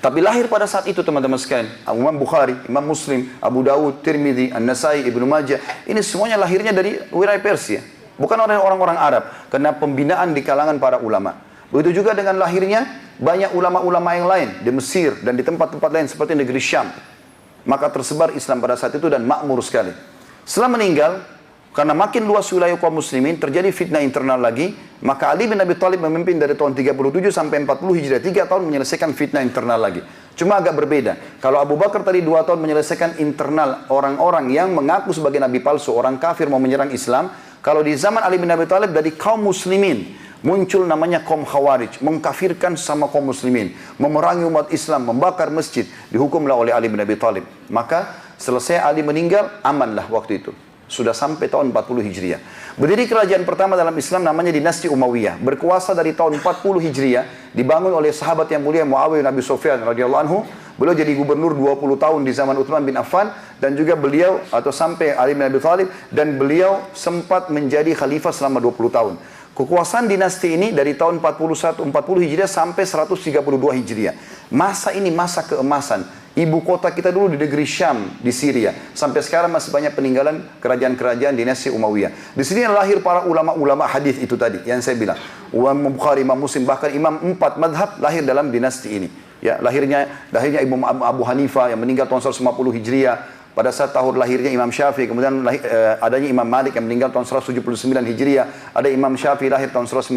Speaker 1: Tapi lahir pada saat itu teman-teman sekalian, Imam Bukhari, Imam Muslim, Abu Dawud, Tirmidzi, An-Nasai, Ibnu Majah, ini semuanya lahirnya dari wilayah Persia. Bukan oleh orang-orang Arab, karena pembinaan di kalangan para ulama. Begitu juga dengan lahirnya banyak ulama-ulama yang lain di Mesir dan di tempat-tempat lain seperti negeri Syam. Maka tersebar Islam pada saat itu dan makmur sekali. Setelah meninggal, karena makin luas wilayah kaum muslimin, terjadi fitnah internal lagi, maka Ali bin Abi Thalib memimpin dari tahun 37 sampai 40 Hijriah, 3 tahun menyelesaikan fitnah internal lagi. Cuma agak berbeda. Kalau Abu Bakar tadi 2 tahun menyelesaikan internal orang-orang yang mengaku sebagai nabi palsu, orang kafir mau menyerang Islam. Kalau di zaman Ali bin Abi Thalib dari kaum muslimin muncul namanya kaum Khawarij, mengkafirkan sama kaum muslimin, memerangi umat Islam, membakar masjid, dihukumlah oleh Ali bin Abi Thalib. Maka selesai Ali meninggal, amanlah waktu itu. Sudah sampai tahun 40 Hijriah. Berdiri kerajaan pertama dalam Islam namanya dinasti Umayyah. Berkuasa dari tahun 40 Hijriah, dibangun oleh sahabat yang mulia Muawiyah bin Abi Sufyan radhiyallahu anhu. Beliau jadi gubernur 20 tahun di zaman Utsman bin Affan, dan juga beliau atau sampai Ali bin Abi Thalib, dan beliau sempat menjadi khalifah selama 20 tahun. Kekuasaan dinasti ini dari tahun 40 Hijriah sampai 132 Hijriah. Masa ini masa keemasan. Ibu kota kita dulu di negeri Syam, di Syria. Sampai sekarang masih banyak peninggalan kerajaan-kerajaan dinasti Umayyah. Di sini lahir para ulama-ulama hadis itu tadi, yang saya bilang. Imam Bukhari, Imam Muslim, bahkan imam 4 madhab lahir dalam dinasti ini. Ya, lahirnya Imam Abu Hanifah yang meninggal tahun 150 Hijriah. Pada saat tahun lahirnya Imam Syafi'i, kemudian adanya Imam Malik yang meninggal tahun 179 Hijriah, ada Imam Syafi'i lahir tahun 150,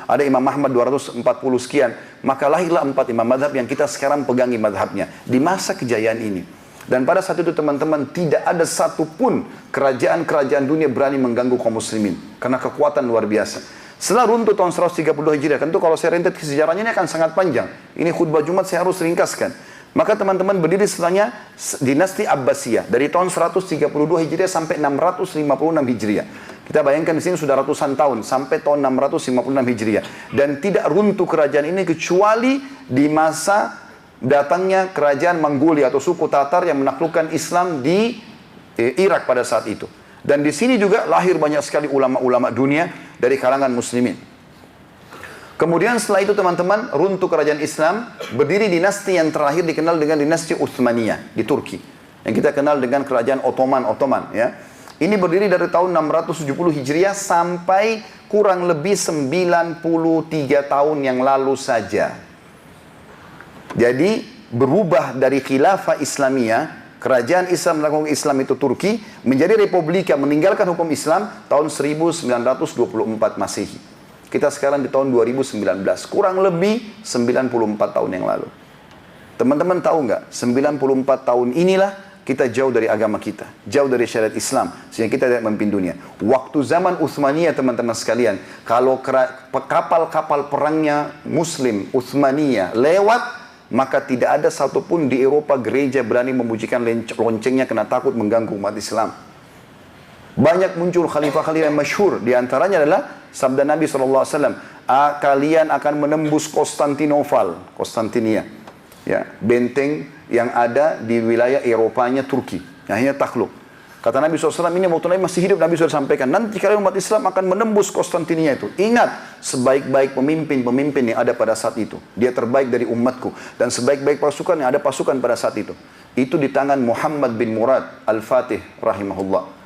Speaker 1: ada Imam Ahmad 240 sekian. Maka lahirlah 4 imam madhab yang kita sekarang pegangi madhabnya di masa kejayaan ini. Dan pada saat itu teman-teman, tidak ada satupun kerajaan-kerajaan dunia berani mengganggu kaum muslimin karena kekuatan luar biasa. Setelah runtuh tahun 132 Hijriah, tentu kalau saya rentet sejarahnya ini akan sangat panjang. Ini khutbah Jumat saya harus ringkaskan. Maka teman-teman berdiri setelahnya dinasti Abbasiyah dari tahun 132 Hijriah sampai 656 Hijriah. Kita bayangkan di sini sudah ratusan tahun sampai tahun 656 Hijriah, dan tidak runtuh kerajaan ini kecuali di masa datangnya kerajaan Mongolia atau suku Tatar yang menaklukkan Islam di Irak pada saat itu. Dan di sini juga lahir banyak sekali ulama-ulama dunia dari kalangan muslimin. Kemudian setelah itu teman-teman, runtuh kerajaan Islam, berdiri dinasti yang terakhir dikenal dengan dinasti Utsmaniyah di Turki. Yang kita kenal dengan kerajaan Ottoman ya. Ini berdiri dari tahun 670 Hijriah sampai kurang lebih 93 tahun yang lalu saja. Jadi berubah dari khilafah Islamiyah, kerajaan Islam melakukan Islam itu Turki, menjadi republika meninggalkan hukum Islam tahun 1924 Masehi. Kita sekarang di tahun 2019, kurang lebih 94 tahun yang lalu. Teman-teman tahu nggak, 94 tahun inilah kita jauh dari agama kita, jauh dari syariat Islam, sehingga kita tidak memimpin dunia. Waktu zaman Utsmaniyah teman-teman sekalian, kalau kapal-kapal perangnya Muslim Utsmaniyah lewat, maka tidak ada satupun di Eropa gereja berani memujikan loncengnya karena takut mengganggu umat Islam. Banyak muncul khalifah-khalifah yang masyhur, di antaranya adalah sabda Nabi SAW, kalian akan menembus Konstantinia, ya, benteng yang ada di wilayah Eropanya Turki, yang akhirnya takluk. Kata Nabi SAW, ini waktu Nabi masih hidup, Nabi sudah sampaikan, nanti kalian umat Islam akan menembus Konstantinia itu. Ingat, sebaik-baik pemimpin yang ada pada saat itu, dia terbaik dari umatku, dan sebaik-baik pasukan yang ada pasukan pada saat itu di tangan Muhammad bin Murad Al-Fatih rahimahullah.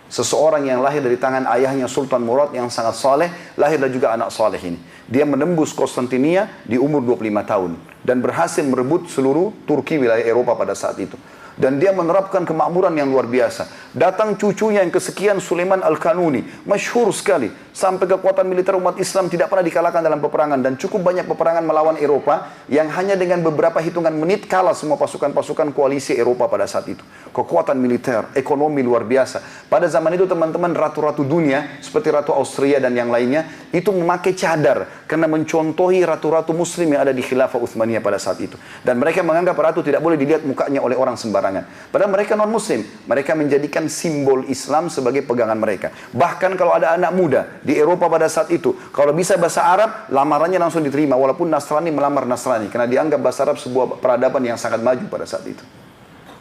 Speaker 1: Seseorang yang lahir dari tangan ayahnya Sultan Murad yang sangat saleh, lahirlah juga anak saleh ini. Dia menembus Konstantinia di umur 25 tahun dan berhasil merebut seluruh Turki, wilayah Eropa pada saat itu. Dan dia menerapkan kemakmuran yang luar biasa. Datang cucunya yang kesekian, Sulaiman Al-Kanuni, masyhur sekali. Sampai kekuatan militer umat Islam tidak pernah dikalahkan dalam peperangan. Dan cukup banyak peperangan melawan Eropa yang hanya dengan beberapa hitungan menit kalah semua pasukan-pasukan koalisi Eropa pada saat itu. Kekuatan militer, ekonomi luar biasa. Pada zaman itu teman-teman, ratu-ratu dunia seperti Ratu Austria dan yang lainnya itu memakai cadar karena mencontohi ratu-ratu muslim yang ada di khilafah Utsmaniyah pada saat itu. Dan mereka menganggap ratu tidak boleh dilihat mukanya oleh orang sembarangan. Padahal mereka non-muslim. Mereka menjadikan simbol Islam sebagai pegangan mereka. Bahkan kalau ada anak muda di Eropa pada saat itu, kalau bisa bahasa Arab, lamarannya langsung diterima. Walaupun Nasrani melamar Nasrani. Karena dianggap bahasa Arab sebuah peradaban yang sangat maju pada saat itu.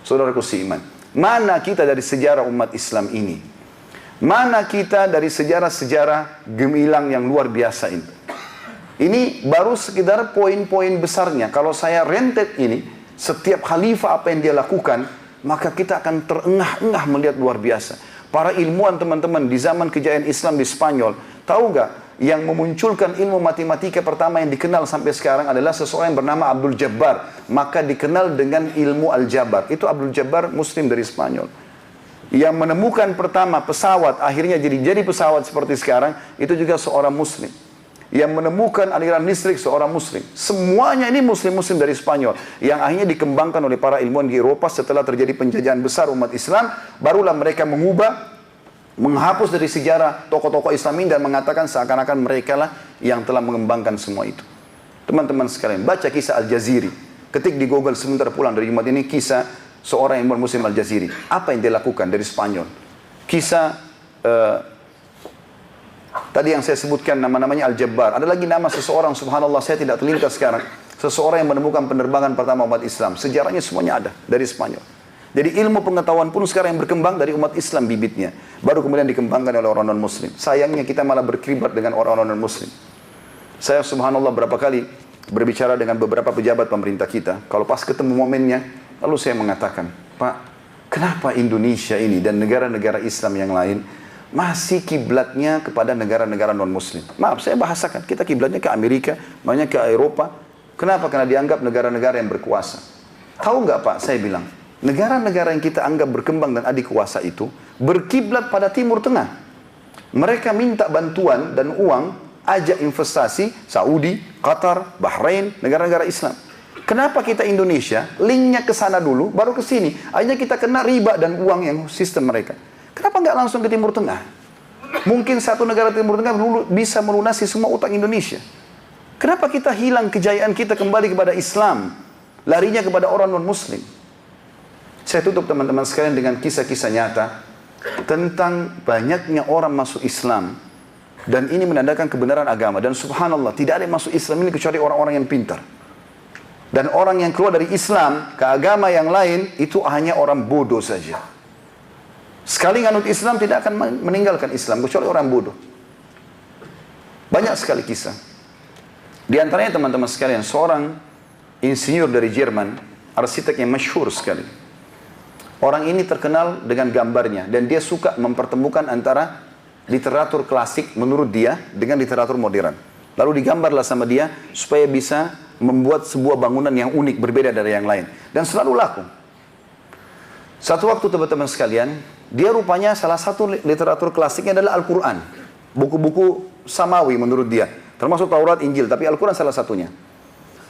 Speaker 1: Saudaraku seiman, mana kita dari sejarah umat Islam ini? Mana kita dari sejarah-sejarah gemilang yang luar biasa ini? Ini baru sekedar poin-poin besarnya. Kalau saya rentet ini, setiap khalifah apa yang dia lakukan, maka kita akan terengah-engah melihat luar biasa. Para ilmuwan teman-teman di zaman kejayaan Islam di Spanyol, tahu nggak yang memunculkan ilmu matematika pertama yang dikenal sampai sekarang adalah seseorang yang bernama Abdul Jabbar. Maka dikenal dengan ilmu Al-Jabar. Itu Abdul Jabbar, muslim dari Spanyol. Yang menemukan pertama pesawat, akhirnya jadi pesawat seperti sekarang, itu juga seorang muslim. Yang menemukan aliran listrik seorang muslim. Semuanya ini muslim-muslim dari Spanyol. Yang akhirnya dikembangkan oleh para ilmuwan di Eropa setelah terjadi penjajahan besar umat Islam. Barulah mereka mengubah, menghapus dari sejarah tokoh-tokoh Islam ini dan mengatakan seakan-akan mereka lah yang telah mengembangkan semua itu. Teman-teman sekalian, baca kisah Al-Jaziri. Ketik di Google sebentar pulang dari Jumat ini, kisah seorang yang muslim Al-Jaziri. Apa yang dia lakukan dari Spanyol? Kisah tadi yang saya sebutkan nama-namanya Al-Jabbar. Ada lagi nama seseorang, subhanallah saya tidak terlintas sekarang. Seseorang yang menemukan penerbangan pertama umat Islam. Sejarahnya semuanya ada dari Spanyol. Jadi ilmu pengetahuan pun sekarang yang berkembang dari umat Islam bibitnya. Baru kemudian dikembangkan oleh orang non-muslim. Sayangnya kita malah berkelibat dengan orang-orang non-muslim. Saya subhanallah berapa kali berbicara dengan beberapa pejabat pemerintah kita. Kalau pas ketemu momennya, Lalu saya mengatakan, Pak, kenapa Indonesia ini dan negara-negara Islam yang lain masih kiblatnya kepada negara-negara non-Muslim? Maaf, saya bahasakan. Kita kiblatnya ke Amerika, banyak ke Eropa. Kenapa? Karena dianggap negara-negara yang berkuasa. Tahu nggak Pak, saya bilang, negara-negara yang kita anggap berkembang dan adik kuasa itu berkiblat pada Timur Tengah. Mereka minta bantuan dan uang, ajak investasi, Saudi, Qatar, Bahrain, negara-negara Islam. Kenapa kita Indonesia, linknya ke sana dulu, baru ke sini. Akhirnya kita kena riba dan uang yang sistem mereka. Kenapa nggak langsung ke Timur Tengah? Mungkin satu negara Timur Tengah dulu bisa melunasi semua utang Indonesia. Kenapa kita hilang kejayaan kita kembali kepada Islam? Larinya kepada orang non-Muslim. Saya tutup teman-teman sekalian dengan kisah-kisah nyata tentang banyaknya orang masuk Islam. Dan ini menandakan kebenaran agama. Dan subhanallah, tidak ada yang masuk Islam ini kecuali orang-orang yang pintar. Dan orang yang keluar dari Islam ke agama yang lain, itu hanya orang bodoh saja. Sekali nganut Islam tidak akan meninggalkan Islam, kecuali orang bodoh. Banyak sekali kisah. Di antaranya teman-teman sekalian, seorang insinyur dari Jerman, arsitek yang masyhur sekali. Orang ini terkenal dengan gambarnya, dan dia suka mempertemukan antara literatur klasik menurut dia dengan literatur modern. Lalu digambarlah sama dia supaya bisa membuat sebuah bangunan yang unik, berbeda dari yang lain. Dan selalu laku. Satu waktu teman-teman sekalian, dia rupanya salah satu literatur klasiknya adalah Al-Quran. Buku-buku samawi menurut dia. Termasuk Taurat, Injil, tapi Al-Quran salah satunya.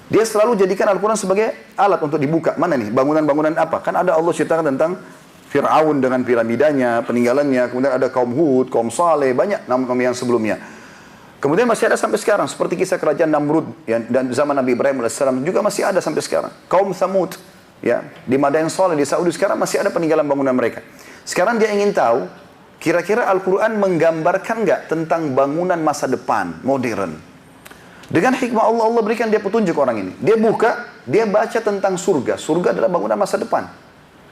Speaker 1: Dia selalu jadikan Al-Quran sebagai alat untuk dibuka. Mana nih? Bangunan-bangunan apa? Kan ada Allah ceritakan tentang Fir'aun dengan piramidanya, peninggalannya. Kemudian ada kaum Hud, kaum Saleh, banyak nama-nama yang sebelumnya. Kemudian masih ada sampai sekarang. Seperti kisah kerajaan Namrud dan zaman Nabi Ibrahim AS juga masih ada sampai sekarang. Kaum Thamud, ya, di Madain Saleh, di Saudi sekarang masih ada peninggalan bangunan mereka. Sekarang dia ingin tahu, kira-kira Al-Quran menggambarkan nggak tentang bangunan masa depan, modern. Dengan hikmah Allah, Allah berikan dia petunjuk orang ini. Dia buka, dia baca tentang surga. Surga adalah bangunan masa depan.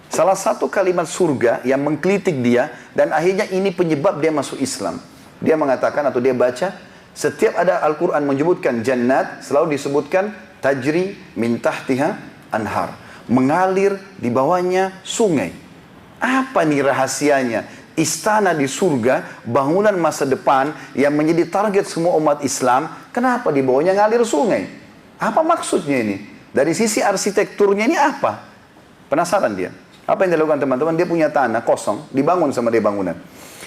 Speaker 1: Salah satu kalimat surga yang mengkritik dia, dan akhirnya ini penyebab dia masuk Islam. Dia mengatakan atau dia baca, setiap ada Al-Quran menyebutkan jannat, selalu disebutkan tajri min tahtiha anhar. Mengalir di bawahnya sungai. Apa nih rahasianya? Istana di surga, bangunan masa depan yang menjadi target semua umat Islam, kenapa di bawahnya ngalir sungai? Apa maksudnya ini? Dari sisi arsitekturnya ini apa? Penasaran dia. Apa yang dilakukan teman-teman? Dia punya tanah kosong, dibangun sama dia bangunan.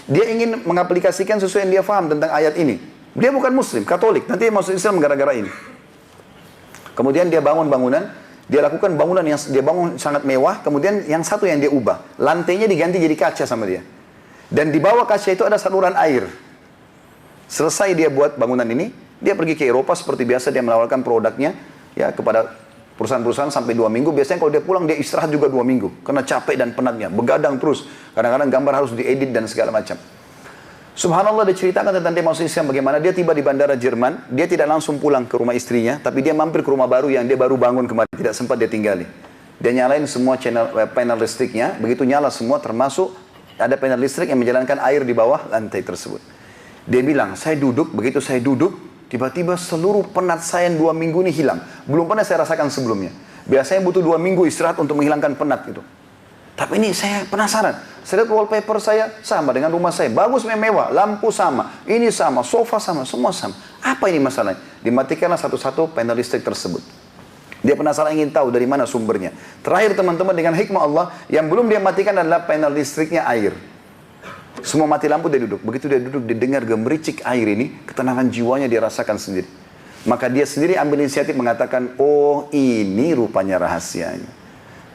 Speaker 1: Dia ingin mengaplikasikan sesuai yang dia paham tentang ayat ini. Dia bukan Muslim, Katolik. Nanti dia masuk Islam gara-gara ini. Kemudian dia bangun bangunan. Dia lakukan bangunan yang dia bangun sangat mewah. Kemudian yang satu yang dia ubah. Lantainya diganti jadi kaca sama dia. Dan di bawah kaca itu ada saluran air. Selesai dia buat bangunan ini, dia pergi ke Eropa seperti biasa, dia menawarkan produknya ya kepada perusahaan-perusahaan sampai 2 minggu. Biasanya kalau dia pulang, dia istirahat juga 2 minggu. Karena capek dan penatnya, begadang terus. Kadang-kadang gambar harus diedit dan segala macam. Subhanallah, dia ceritakan tentang dia masuk Islam bagaimana. Dia tiba di bandara Jerman, dia tidak langsung pulang ke rumah istrinya, tapi dia mampir ke rumah baru yang dia baru bangun kemarin, tidak sempat dia tinggali. Dia nyalain semua panel listriknya, begitu nyala semua termasuk ada panel listrik yang menjalankan air di bawah lantai tersebut. Dia bilang, saya duduk, begitu saya duduk, tiba-tiba seluruh penat saya 2 minggu ini hilang. Belum pernah saya rasakan sebelumnya. Biasanya butuh 2 minggu istirahat untuk menghilangkan penat gitu. Tapi ini saya penasaran. Saya lihat wallpaper saya sama dengan rumah saya. Bagus, mewah, lampu sama, ini sama, sofa sama, semua sama. Apa ini masalahnya? Dimatikanlah satu-satu panel listrik tersebut. Dia penasaran ingin tahu dari mana sumbernya. Terakhir teman-teman, dengan hikmah Allah, yang belum dia matikan adalah panel listriknya air. Semua mati lampu, dia duduk. Begitu dia duduk, dia dengar gemericik air ini, ketenangan jiwanya dia rasakan sendiri. Maka dia sendiri ambil inisiatif mengatakan, oh ini rupanya rahasianya.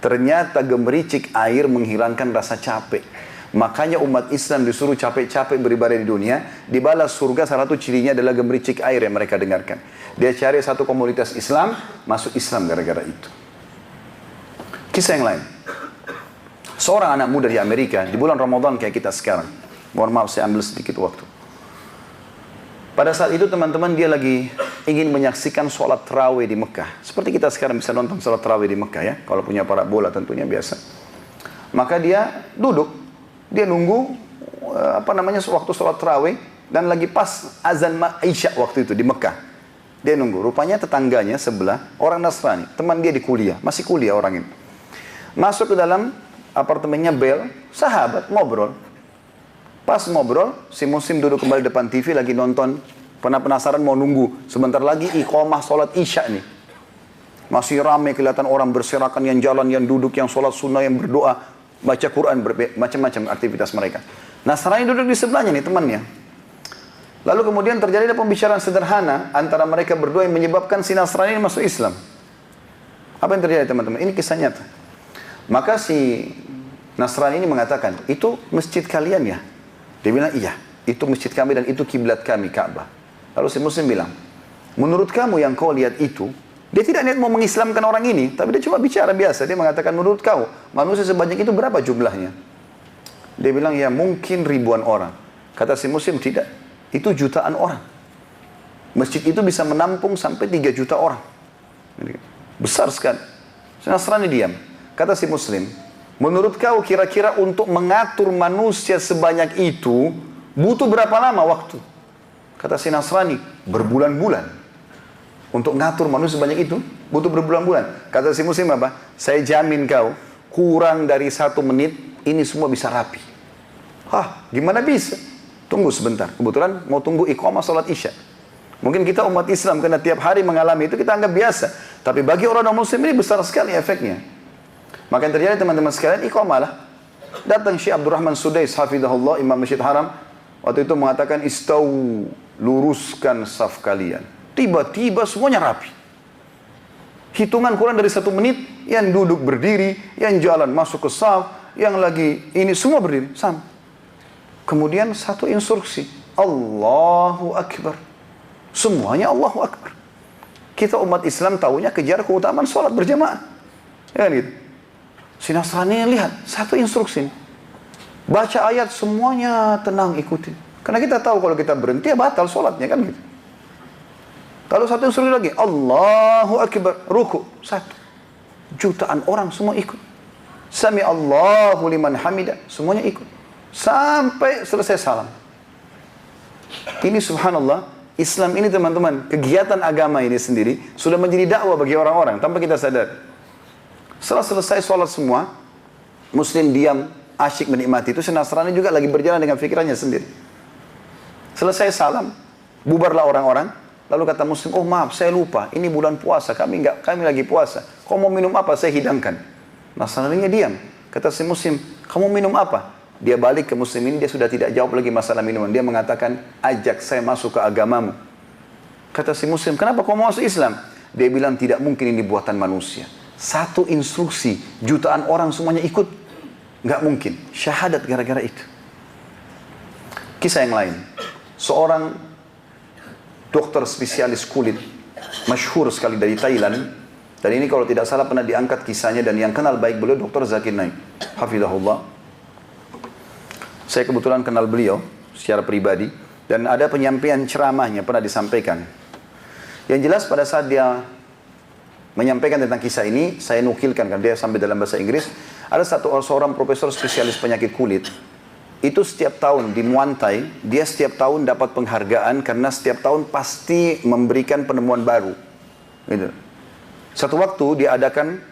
Speaker 1: Ternyata gemericik air menghilangkan rasa capek. Makanya umat Islam disuruh capek-capek beribadah di dunia. Dibalas surga, salah satu cirinya adalah gemericik air yang mereka dengarkan. Dia cari satu komunitas Islam, masuk Islam gara-gara itu. Kisah yang lain. Seorang anak muda di Amerika, di bulan Ramadan kayak kita sekarang. Mohon maaf, saya ambil sedikit waktu. Pada saat itu teman-teman dia lagi ingin menyaksikan sholat tarawih di Mekah. Seperti kita sekarang bisa nonton sholat tarawih di Mekah ya. Kalau punya parabola tentunya biasa. Maka dia duduk. Dia nunggu waktu sholat tarawih. Dan lagi pas azan Isya waktu itu di Mekah. Dia nunggu. Rupanya tetangganya sebelah orang Nasrani. Teman dia di kuliah. Masih kuliah orang ini. Masuk ke dalam apartemennya Bel, sahabat ngobrol. Pas ngobrol, si muslim duduk kembali depan TV lagi nonton. Pernah penasaran mau nunggu. Sebentar lagi iqamah sholat isya nih. Masih ramai kelihatan orang berserakan, yang jalan, yang duduk, yang sholat sunnah, yang berdoa. Baca Quran, macam-macam aktivitas mereka. Nasrani duduk di sebelahnya nih temannya. Lalu kemudian terjadi pembicaraan sederhana antara mereka berdua yang menyebabkan si Nasrani ini masuk Islam. Apa yang terjadi teman-teman? Ini kisah nyata. Maka si Nasrani ini mengatakan, itu masjid kalian ya? Dia bilang, iya, itu masjid kami dan itu kiblat kami, Ka'bah. Lalu si Muslim bilang, menurut kamu yang kau lihat itu, dia tidak niat mau mengislamkan orang ini, tapi dia cuma bicara biasa. Dia mengatakan, menurut kau, manusia sebanyak itu berapa jumlahnya? Dia bilang, ya mungkin ribuan orang. Kata si Muslim, tidak. Itu jutaan orang. Masjid itu bisa menampung sampai 3 juta orang. Besar sekali. Nasrani diam. Kata si Muslim, menurut kau kira-kira untuk mengatur manusia sebanyak itu, butuh berapa lama waktu? Kata si Nasrani, berbulan-bulan. Untuk ngatur manusia sebanyak itu, butuh berbulan-bulan. Kata si Muslim apa? Saya jamin kau, kurang dari 1 menit, ini semua bisa rapi. Hah, gimana bisa? Tunggu sebentar. Kebetulan mau tunggu iqamah sholat isya. Mungkin kita umat Islam karena tiap hari mengalami itu kita anggap biasa. Tapi bagi orang non-muslim ini besar sekali efeknya. Maka yang terjadi teman-teman sekalian, iqamah lah. Datang Syekh Abdurrahman Sudais, hafizahullah, Imam Masjid Haram. Waktu itu mengatakan, istau, luruskan saf kalian. Tiba-tiba semuanya rapi. Hitungan kurang dari 1 menit, yang duduk berdiri, yang jalan masuk ke saf, yang lagi ini semua berdiri. Sama. Kemudian satu instruksi, Allahu Akbar. Semuanya Allahu Akbar. Kita umat Islam tahunya kejar keutamaan sholat berjamaah. Ya kan gitu. Si Nasrani lihat, satu instruksi. Baca ayat semuanya tenang ikutin. Karena kita tahu kalau kita berhenti ya batal sholatnya kan gitu. Kalau satu instruksi lagi, Allahu Akbar, ruku. 1 jutaan orang semua ikut. Sami Allahu liman hamidah, semuanya ikut. Sampai selesai salam. Ini subhanallah, Islam ini teman-teman, kegiatan agama ini sendiri sudah menjadi dakwah bagi orang-orang tanpa kita sadar. Setelah selesai sholat semua, Muslim diam, asyik menikmati itu. Si Nasrani juga lagi berjalan dengan pikirannya sendiri. Selesai salam, bubarlah orang-orang. Lalu kata Muslim, oh maaf saya lupa, ini bulan puasa, kami lagi puasa. Kau mau minum apa? Saya hidangkan. Nasraninya diam. Kata si Muslim, kamu minum apa? Dia balik ke Muslim ini, dia sudah tidak jawab lagi masalah minuman. Dia mengatakan, ajak saya masuk ke agamamu. Kata si Muslim, kenapa kau mau masuk Islam? Dia bilang, tidak mungkin ini buatan manusia. 1 instruksi, jutaan orang semuanya ikut. Nggak mungkin. Syahadat gara-gara itu. Kisah yang lain. Seorang dokter spesialis kulit, masyhur sekali dari Thailand. Dan ini kalau tidak salah pernah diangkat kisahnya, dan yang kenal baik beliau, Dr. Zakir Naik. Hafizahullah. Saya kebetulan kenal beliau secara pribadi. Dan ada penyampaian ceramahnya pernah disampaikan. Yang jelas pada saat dia menyampaikan tentang kisah ini, saya nukilkan kan dia sampai dalam bahasa Inggris. Ada seorang profesor spesialis penyakit kulit. Itu setiap tahun di Muay Thai, dia setiap tahun dapat penghargaan karena setiap tahun pasti memberikan penemuan baru. Gitu. Satu waktu dia adakan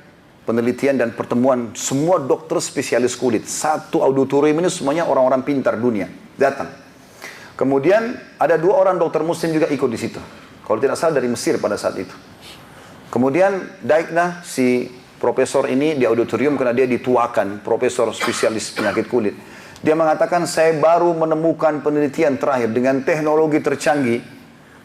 Speaker 1: penelitian dan pertemuan semua dokter spesialis kulit. Satu auditorium ini semuanya orang-orang pintar dunia datang. Kemudian ada 2 orang dokter muslim juga ikut di situ. Kalau tidak salah dari Mesir pada saat itu. Kemudian naiklah si profesor ini di auditorium karena dia dituakan, profesor spesialis penyakit kulit. Dia mengatakan, saya baru menemukan penelitian terakhir dengan teknologi tercanggih.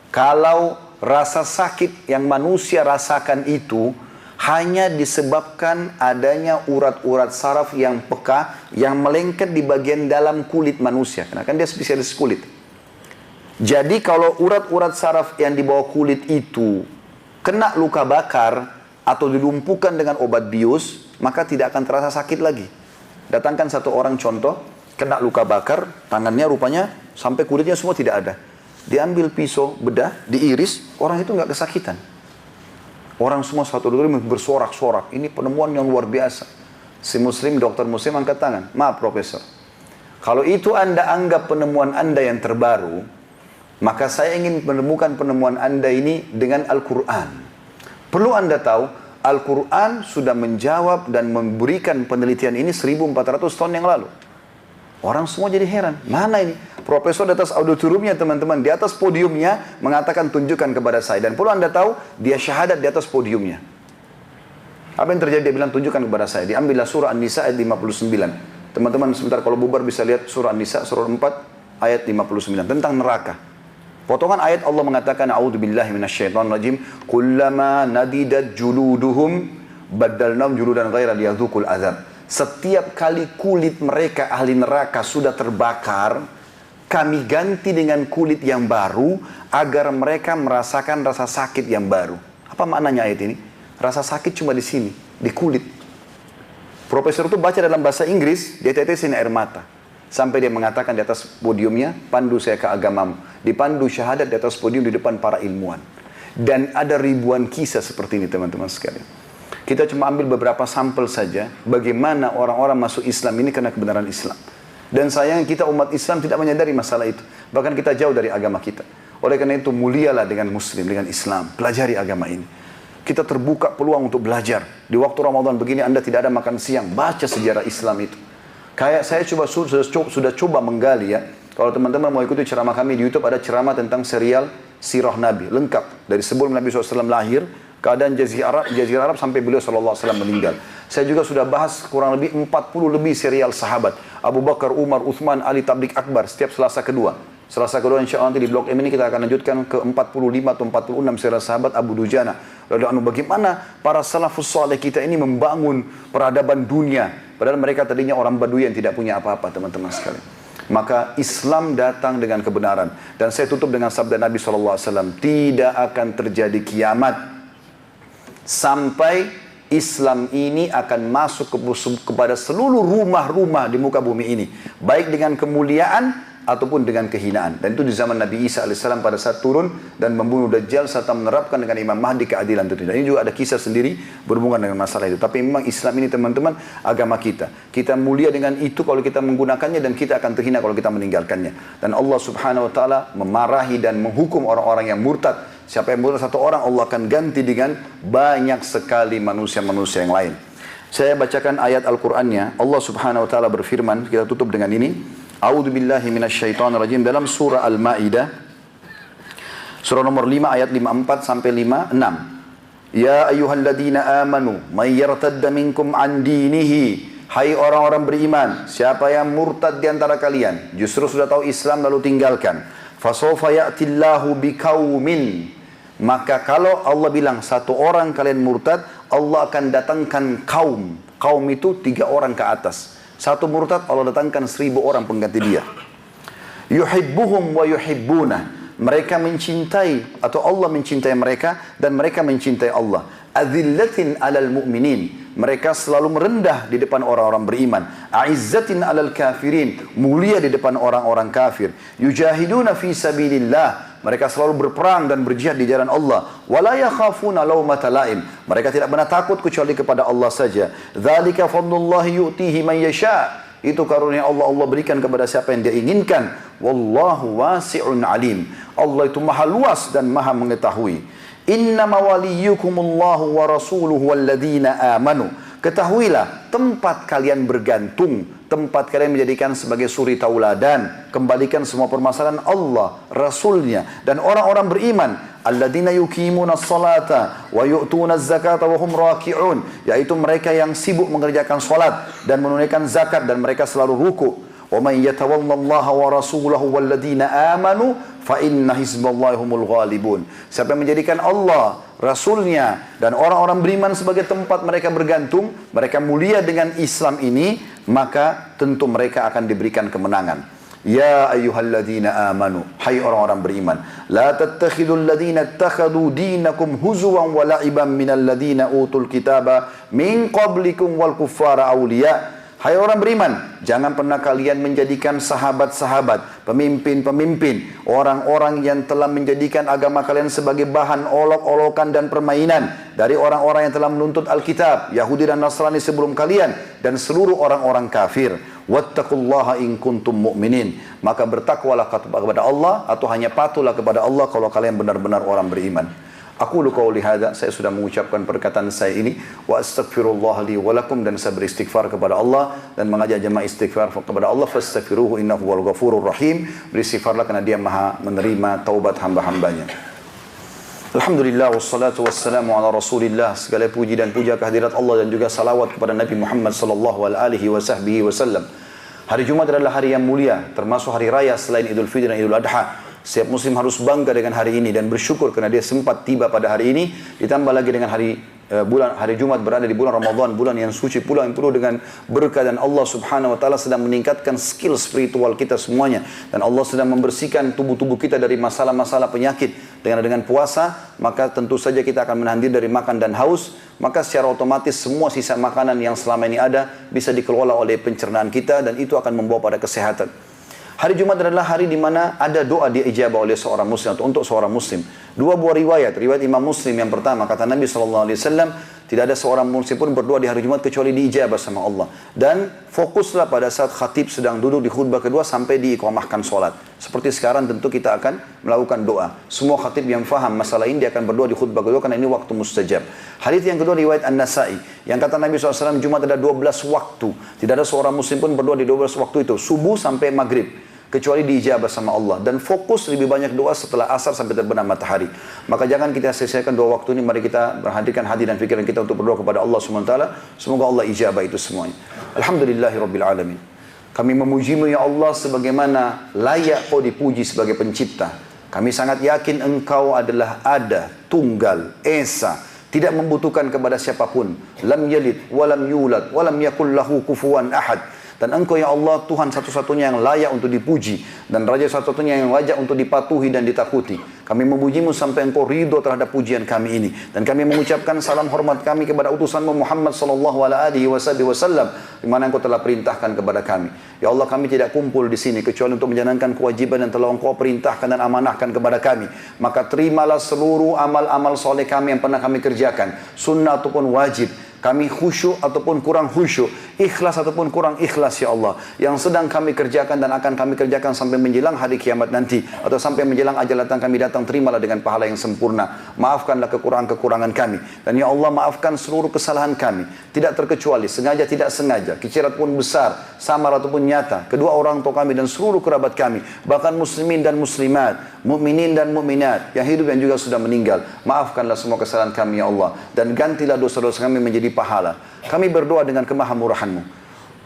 Speaker 1: Kalau rasa sakit yang manusia rasakan itu hanya disebabkan adanya urat-urat saraf yang peka, yang melengket di bagian dalam kulit manusia. Karena kan dia spesialis kulit. Jadi kalau urat-urat saraf yang di bawah kulit itu kena luka bakar atau dilumpuhkan dengan obat bius, maka tidak akan terasa sakit lagi. Datangkan satu orang contoh, kena luka bakar, tangannya rupanya sampai kulitnya semua tidak ada. Diambil pisau, bedah, diiris, orang itu nggak kesakitan. Orang semua satu dulu bersorak-sorak. Ini penemuan yang luar biasa. Si Muslim, dokter Muslim angkat tangan. Maaf profesor. Kalau itu Anda anggap penemuan Anda yang terbaru, maka saya ingin menemukan penemuan Anda ini dengan Al-Quran. Perlu Anda tahu, Al-Quran sudah menjawab dan memberikan penelitian ini 1400 tahun yang lalu. Orang semua jadi heran, mana ini? Profesor di atas auditoriumnya teman-teman, di atas podiumnya mengatakan tunjukkan kepada saya. Dan perlu Anda tahu, dia syahadat di atas podiumnya. Apa yang terjadi? Dia bilang tunjukkan kepada saya. Diambillah surah An-Nisa ayat 59. Teman-teman sebentar kalau bubar bisa lihat surah An-Nisa surah 4 ayat 59 tentang neraka. Potongan ayat Allah mengatakan a'udzubillahi minasyaitonirrajim, kullama nadidat juluduhum baddalnahum juludan ghaira liyadzuqul azab. Setiap kali kulit mereka ahli neraka sudah terbakar, kami ganti dengan kulit yang baru agar mereka merasakan rasa sakit yang baru. Apa maknanya ayat ini? Rasa sakit cuma di sini, di kulit. Profesor itu baca dalam bahasa Inggris, dia tetesin air mata. Sampai dia mengatakan di atas podiumnya, pandu saya ke agamamu. Dipandu syahadat di atas podium di depan para ilmuwan. Dan ada ribuan kisah seperti ini teman-teman sekalian. Kita cuma ambil beberapa sampel saja, bagaimana orang-orang masuk Islam ini karena kebenaran Islam. Dan sayang kita umat Islam tidak menyadari masalah itu. Bahkan kita jauh dari agama kita. Oleh karena itu mulialah dengan Muslim, dengan Islam. Pelajari agama ini. Kita terbuka peluang untuk belajar. Di waktu Ramadan begini Anda tidak ada makan siang, baca sejarah Islam itu. Kayak saya sudah coba menggali ya. Kalau teman-teman mau ikuti ceramah kami di YouTube, ada ceramah tentang serial Sirah Nabi. Lengkap. Dari sebelum Nabi SAW lahir, keadaan Jazirah Arab sampai beliau SAW meninggal. Saya juga sudah bahas kurang lebih 40 lebih serial sahabat. Abu Bakar, Umar, Uthman, Ali, Tablik Akbar. Setiap Selasa kedua. Selasa kedua insya Allah nanti di blog M ini kita akan lanjutkan ke 45 atau 46 serial sahabat Abu Dujana. Lalu bagaimana para salafus saleh kita ini membangun peradaban dunia. Padahal mereka tadinya orang Badui yang tidak punya apa-apa teman-teman sekalian. Maka Islam datang dengan kebenaran. Dan saya tutup dengan sabda Nabi SAW. Tidak akan terjadi kiamat sampai Islam ini akan masuk kepada seluruh rumah-rumah di muka bumi ini. Baik dengan kemuliaan ataupun dengan kehinaan. Dan itu di zaman Nabi Isa AS pada saat turun dan membunuh Dajjal serta menerapkan dengan Imam Mahdi keadilan itu. Dan ini juga ada kisah sendiri berhubungan dengan masalah itu. Tapi memang Islam ini teman-teman agama kita. Kita mulia dengan itu kalau kita menggunakannya dan kita akan terhina kalau kita meninggalkannya. Dan Allah Subhanahu Wa Taala memarahi dan menghukum orang-orang yang murtad. Siapa yang murtad satu orang, Allah akan ganti dengan banyak sekali manusia-manusia yang lain. Saya bacakan ayat Al-Qur'annya. Allah Subhanahu Wa Taala berfirman, kita tutup dengan ini. A'udzu billahi minasyaitonir rajim dalam surah Al-Maidah surah nomor 5 ayat 54 sampai 56. Ya ayyuhalladzina amanu may yartadda minkum an dinihi, hai orang-orang beriman, siapa yang murtad di antara kalian, justru sudah tahu Islam lalu tinggalkan, fasawfa ya'tillahu biqaumin, maka kalau Allah bilang satu orang kalian murtad, Allah akan datangkan kaum. Kaum itu 3 orang ke atas. Satu murtad Allah datangkan 1000 orang pengganti dia. Yuhibbuhum wa yuhibbuna. Mereka mencintai atau Allah mencintai mereka dan mereka mencintai Allah. Adzillatin 'alal mu'minin. Mereka selalu merendah di depan orang-orang beriman. A'izzatin 'alal kafirin. Mulia di depan orang-orang kafir. Yujahiduna fi sabilillah. Mereka selalu berperang dan berjihad di jalan Allah. Wala yakhafuna laumata laim. Mereka tidak pernah takut kecuali kepada Allah saja. Dzalika fadlullahi yu'tihi man yasha. Itu karunia Allah, Allah berikan kepada siapa yang dia inginkan. Wallahu wasi'un alim. Allah itu maha luas dan maha mengetahui. Innama waliyukumullahu wa rasuluhu walladzina amanu. Ketahuilah tempat kalian bergantung, tempat kalian menjadikan sebagai suri tauladan, kembalikan semua permasalahan Allah, Rasulnya dan orang-orang beriman. Alladzina yuqimuna as-salata wa yu'tuna az-zakata wa hum raki'un, yaitu mereka yang sibuk mengerjakan salat dan menunaikan zakat dan mereka selalu ruku'. Wa man yatawallallaha wa rasulahu walladzina amanu fa inna hizballahi humul ghalibun. Siapa yang menjadikan Allah, Rasulnya dan orang-orang beriman sebagai tempat mereka bergantung, mereka mulia dengan Islam ini, maka tentu mereka akan diberikan kemenangan. Ya ayyuhalladzina amanu, hai orang-orang beriman, la tattakhidul ladzina ittakhadhu dinakum huzuwan wa la'iban minal ladzina utul kitaba min qablikum wal kuffara awliya. Hai orang beriman, jangan pernah kalian menjadikan sahabat-sahabat, pemimpin-pemimpin, orang-orang yang telah menjadikan agama kalian sebagai bahan olok-olokan dan permainan dari orang-orang yang telah menuntut Alkitab, Yahudi dan Nasrani sebelum kalian dan seluruh orang-orang kafir. Wattaqullaha in kuntum mu'minin. Maka bertakwalah kepada Allah atau hanya patuhlah kepada Allah kalau kalian benar-benar orang beriman. Aqulu qawli hadza, saya sudah mengucapkan perkataan saya ini, wa astaghfirullah li wa lakum, dan saya beristighfar kepada Allah dan mengajak jemaah istighfar kepada Allah. Fastaghfiruhu innahu wal ghafurur rahim. Beristighfarlah karena Dia Maha menerima taubat hamba-hambanya. Alhamdulillah wassalatu wassalamu ala Rasulillah. Segala puji dan puja kehadirat Allah dan juga salawat kepada Nabi Muhammad sallallahu alaihi wasallam. Hari Jumat adalah hari yang mulia, termasuk hari raya selain Idul Fitri dan Idul Adha. Setiap muslim harus bangga dengan hari ini dan bersyukur karena dia sempat tiba pada hari ini, ditambah lagi dengan hari Jumat berada di bulan Ramadan, bulan yang suci pula yang penuh dengan berkah, dan Allah Subhanahu wa taala sedang meningkatkan skill spiritual kita semuanya, dan Allah sedang membersihkan tubuh-tubuh kita dari masalah-masalah penyakit. Dengan puasa, maka tentu saja kita akan menahan diri dari makan dan haus, maka secara otomatis semua sisa makanan yang selama ini ada bisa dikelola oleh pencernaan kita, dan itu akan membawa pada kesehatan. Hari Jumat adalah hari di mana ada doa diijabah oleh seorang muslim atau untuk seorang muslim. Dua buah riwayat Imam Muslim. Yang pertama, kata Nabi SAW, tidak ada seorang muslim pun berdoa di hari Jumat kecuali diijabah sama Allah. Dan fokuslah pada saat khatib sedang duduk di khutbah kedua sampai diiqamahkan sholat. Seperti sekarang tentu kita akan melakukan doa. Semua khatib yang faham masalah ini dia akan berdoa di khutbah kedua karena ini waktu mustajab. Hadits yang kedua riwayat An-Nasai yang kata Nabi SAW, Jumat ada 12 waktu. Tidak ada seorang muslim pun berdoa di 12 waktu itu, subuh sampai maghrib, kecuali diijabah sama Allah. Dan fokus lebih banyak doa setelah asar sampai terbenam matahari. Maka jangan kita selesaikan dua waktu ini. Mari kita berhadirkan hati dan pikiran kita untuk berdoa kepada Allah SWT. Semoga Allah ijabah itu semuanya. Alhamdulillahirabbil alamin. Kami memujimu ya Allah sebagaimana layak Kau dipuji sebagai pencipta. Kami sangat yakin Engkau adalah ada, tunggal, esa, tidak membutuhkan kepada siapapun. Lam yalid walam yulad walam yakul lahu kufuwan ahad. Dan Engkau ya Allah Tuhan satu-satunya yang layak untuk dipuji, dan Raja satu-satunya yang layak untuk dipatuhi dan ditakuti. Kami memujimu sampai Engkau ridho terhadap pujian kami ini, dan kami mengucapkan salam hormat kami kepada utusanmu Muhammad sallallahu alaihi wasallam, di mana Engkau telah perintahkan kepada kami. Ya Allah, kami tidak kumpul di sini kecuali untuk menjalankan kewajiban yang telah Engkau perintahkan dan amanahkan kepada kami. Maka terimalah seluruh amal-amal soleh kami yang pernah kami kerjakan, sunnah ataupun wajib. Kami khusyuk ataupun kurang khusyuk, ikhlas ataupun kurang ikhlas ya Allah, yang sedang kami kerjakan dan akan kami kerjakan sampai menjelang hari kiamat nanti, atau sampai menjelang ajal datang kami datang, terimalah dengan pahala yang sempurna. Maafkanlah kekurangan-kekurangan kami, dan ya Allah maafkan seluruh kesalahan kami, tidak terkecuali, sengaja tidak sengaja, kecil pun besar, samar ataupun nyata, kedua orang tua kami dan seluruh kerabat kami, bahkan muslimin dan muslimat, mukminin dan mukminat yang hidup yang juga sudah meninggal. Maafkanlah semua kesalahan kami ya Allah, dan gantilah dosa-dosa kami menjadi pahala. Kami berdoa dengan kemahamurahan-Mu.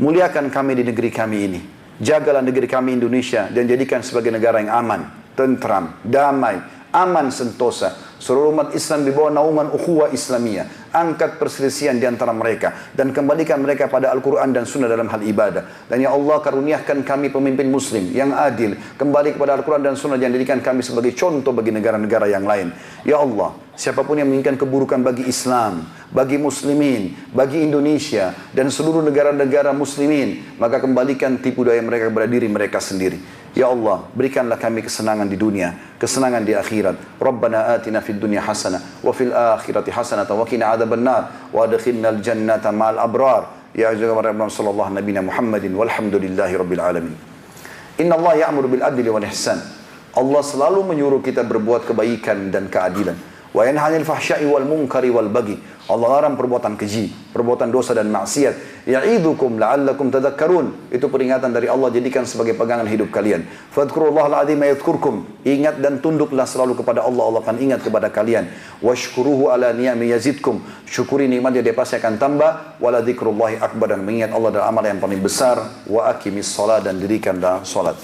Speaker 1: Muliakan kami di negeri kami ini. Jagalah negeri kami Indonesia dan jadikan sebagai negara yang aman, tentram, damai, aman sentosa. Seluruh umat Islam di bawah naungan ukhuwah Islamiyah. Angkat perselisihan di antara mereka dan kembalikan mereka pada Al-Quran dan Sunnah dalam hal ibadah. Dan ya Allah, karuniakan kami pemimpin Muslim yang adil, kembali kepada Al-Quran dan Sunnah, yang jadikan kami sebagai contoh bagi negara-negara yang lain. Ya Allah, siapapun yang menginginkan keburukan bagi Islam, bagi Muslimin, bagi Indonesia dan seluruh negara-negara Muslimin, maka kembalikan tipu daya mereka kepada diri mereka sendiri. Ya Allah, berikanlah kami kesenangan di dunia, kesenangan di akhirat. Rabbana atina fid dunya hasanah wa fil akhirati hasanah wa qina adzabannar wa adkhilnal jannata ma'al abrar. Ya Rabbana sallallahu nabiyana Muhammadin walhamdulillahi rabbil alamin. Inna Allah ya'muru bil adli wal ihsan. Allah selalu menyuruh kita berbuat kebaikan dan keadilan. Wa yanha 'anil fahsya'i wal munkari wal baghi. Allah larang perbuatan keji, perbuatan dosa dan maksiat. Ya'idzukum la'allakum tadhakkarun. Itu peringatan dari Allah, jadikan sebagai pegangan hidup kalian. Fadhkurullahal 'azima yadhkurkum. Ingat dan tunduklah selalu kepada Allah, Allah akan ingat kepada kalian. Washkuruhu ala ni'ami yazidkum. Syukuri nikmatnya, dia pasti akan tambah. Wala dzikrullahi akbar, dan mengingat Allah adalah amal yang paling besar. Wa aqimis shalah, dan dirikanlah salat.